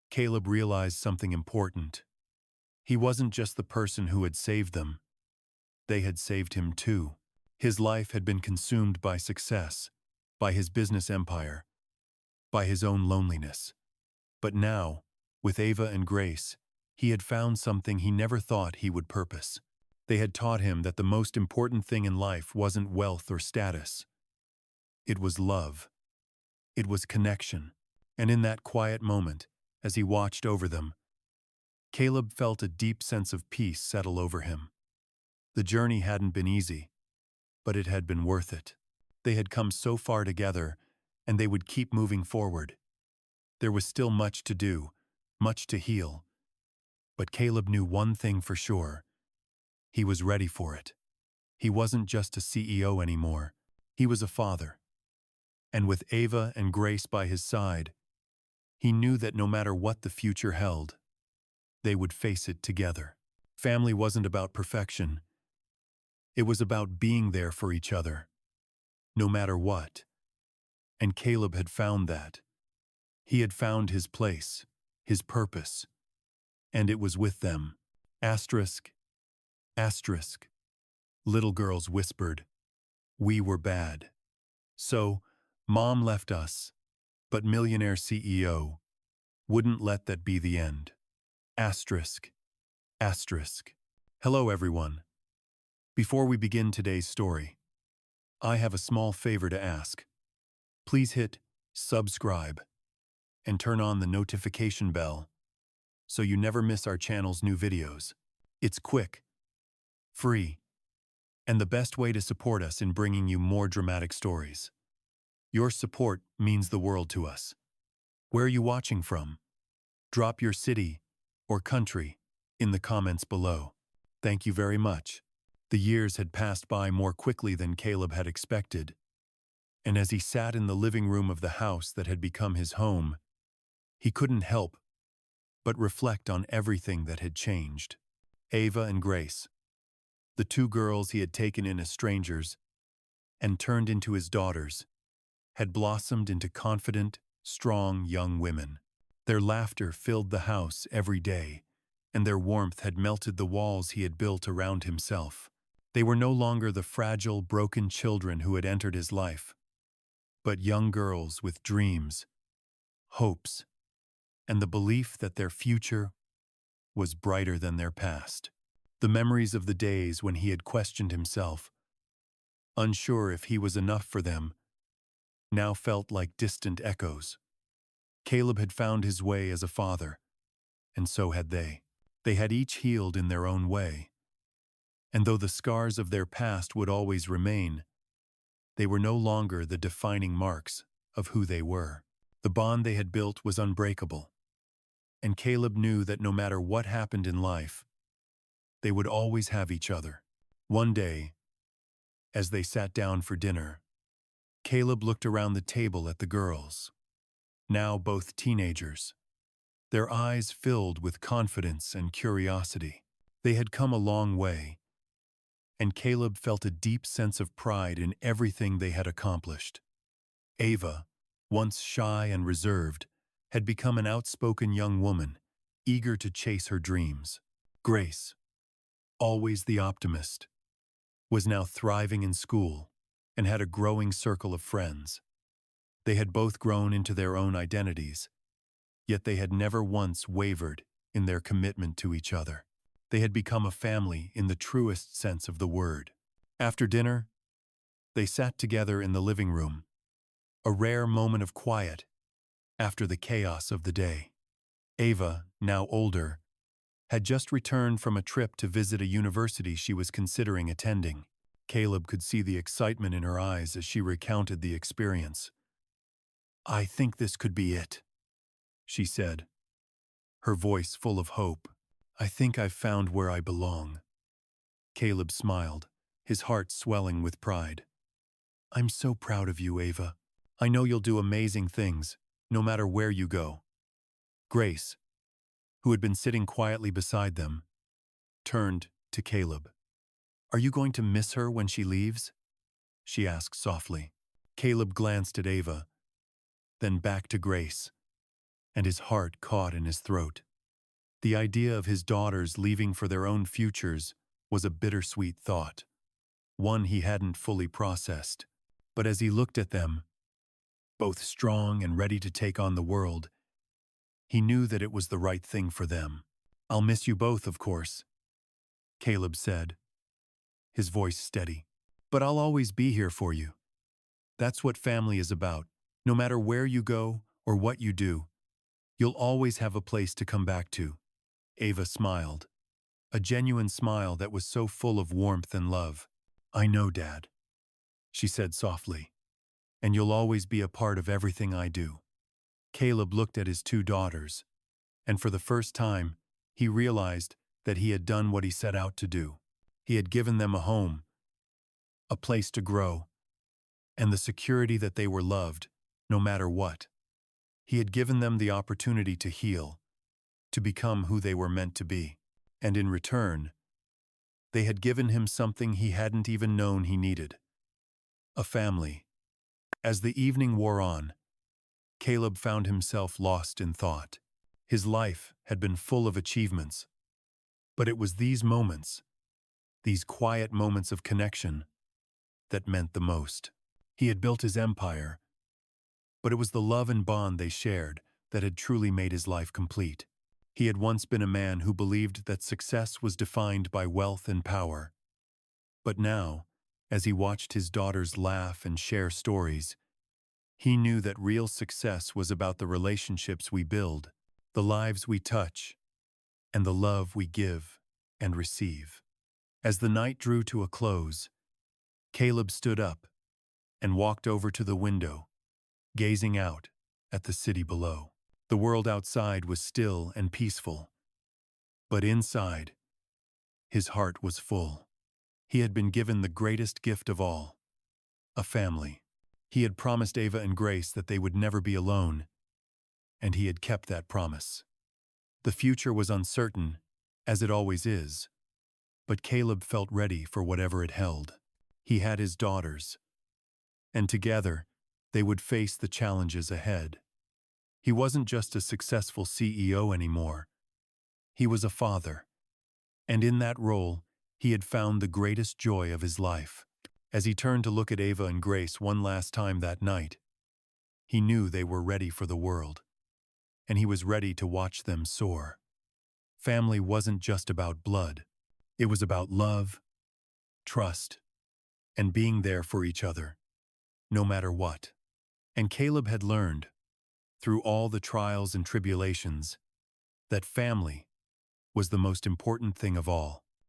Caleb realized something important. He wasn't just the person who had saved them. They had saved him too. His life had been consumed by success, by his business empire, by his own loneliness. But now, with Ava and Grace, he had found something he never thought he would purpose. They had taught him that the most important thing in life wasn't wealth or status. It was love. It was connection. And in that quiet moment, as he watched over them, Caleb felt a deep sense of peace settle over him. The journey hadn't been easy, but it had been worth it. They had come so far together, and they would keep moving forward. There was still much to do, much to heal, but Caleb knew one thing for sure. He was ready for it. He wasn't just a CEO anymore. He was a father. And with Ava and Grace by his side, he knew that no matter what the future held, they would face it together. Family wasn't about perfection. It was about being there for each other, no matter what. And Caleb had found that. He had found his place, his purpose, and it was with them. Asterisk, asterisk. Little girls whispered, "We were bad. So, Mom left us, but Millionaire CEO wouldn't let that be the end." Asterisk, asterisk. Hello everyone. Before we begin today's story, I have a small favor to ask. Please hit subscribe and turn on the notification bell so you never miss our channel's new videos. It's quick, free, and the best way to support us in bringing you more dramatic stories. Your support means the world to us. Where are you watching from? Drop your city or country in the comments below. Thank you very much. The years had passed by more quickly than Caleb had expected, and as he sat in the living room of the house that had become his home, he couldn't help but reflect on everything that had changed. Ava and Grace, the two girls he had taken in as strangers and turned into his daughters, had blossomed into confident, strong young women. Their laughter filled the house every day, and their warmth had melted the walls he had built around himself. They were no longer the fragile, broken children who had entered his life, but young girls with dreams, hopes, and the belief that their future was brighter than their past. The memories of the days when he had questioned himself, unsure if he was enough for them, now felt like distant echoes. Caleb had found his way as a father, and so had they. They had each healed in their own way. And though the scars of their past would always remain, they were no longer the defining marks of who they were. The bond they had built was unbreakable, and Caleb knew that no matter what happened in life, they would always have each other. One day, as they sat down for dinner, Caleb looked around the table at the girls, now both teenagers, their eyes filled with confidence and curiosity. They had come a long way, and Caleb felt a deep sense of pride in everything they had accomplished. Ava, once shy and reserved, had become an outspoken young woman, eager to chase her dreams. Grace, always the optimist, was now thriving in school and had a growing circle of friends. They had both grown into their own identities, yet they had never once wavered in their commitment to each other. They had become a family in the truest sense of the word. After dinner, they sat together in the living room, a rare moment of quiet after the chaos of the day. Ava, now older, had just returned from a trip to visit a university she was considering attending. Caleb could see the excitement in her eyes as she recounted the experience. "I think this could be it," she said, her voice full of hope. "I think I've found where I belong." Caleb smiled, his heart swelling with pride. "I'm so proud of you, Ava. I know you'll do amazing things, no matter where you go." Grace, who had been sitting quietly beside them, turned to Caleb. "Are you going to miss her when she leaves?" she asked softly. Caleb glanced at Ava, then back to Grace, and his heart caught in his throat. The idea of his daughters leaving for their own futures was a bittersweet thought, one he hadn't fully processed. But as he looked at them, both strong and ready to take on the world, he knew that it was the right thing for them. "I'll miss you both, of course," Caleb said, his voice steady. "But I'll always be here for you. That's what family is about. No matter where you go or what you do, you'll always have a place to come back to. Ava smiled, a genuine smile that was so full of warmth and love. I know, Dad, she said softly, and you'll always be a part of everything I do. Caleb looked at his two daughters, and for the first time, he realized that he had done what he set out to do. He had given them a home, a place to grow, and the security that they were loved, no matter what. He had given them the opportunity to heal, to become who they were meant to be. And in return, they had given him something he hadn't even known he needed: a family. As the evening wore on, Caleb found himself lost in thought. His life had been full of achievements, but it was these moments, these quiet moments of connection, that meant the most. He had built his empire, but it was the love and bond they shared that had truly made his life complete. He had once been a man who believed that success was defined by wealth and power. But now, as he watched his daughters laugh and share stories, he knew that real success was about the relationships we build, the lives we touch, and the love we give and receive. As the night drew to a close, Caleb stood up and walked over to the window, gazing out at the city below. The world outside was still and peaceful, but inside, his heart was full. He had been given the greatest gift of all: a family. He had promised Ava and Grace that they would never be alone, and he had kept that promise. The future was uncertain, as it always is, but Caleb felt ready for whatever it held. He had his daughters, and together they would face the challenges ahead. He wasn't just a successful CEO anymore. He was a father, and in that role, he had found the greatest joy of his life. As he turned to look at Ava and Grace one last time that night, he knew they were ready for the world, and he was ready to watch them soar. Family wasn't just about blood. It was about love, trust, and being there for each other, no matter what. And Caleb had learned, through all the trials and tribulations, that family was the most important thing of all.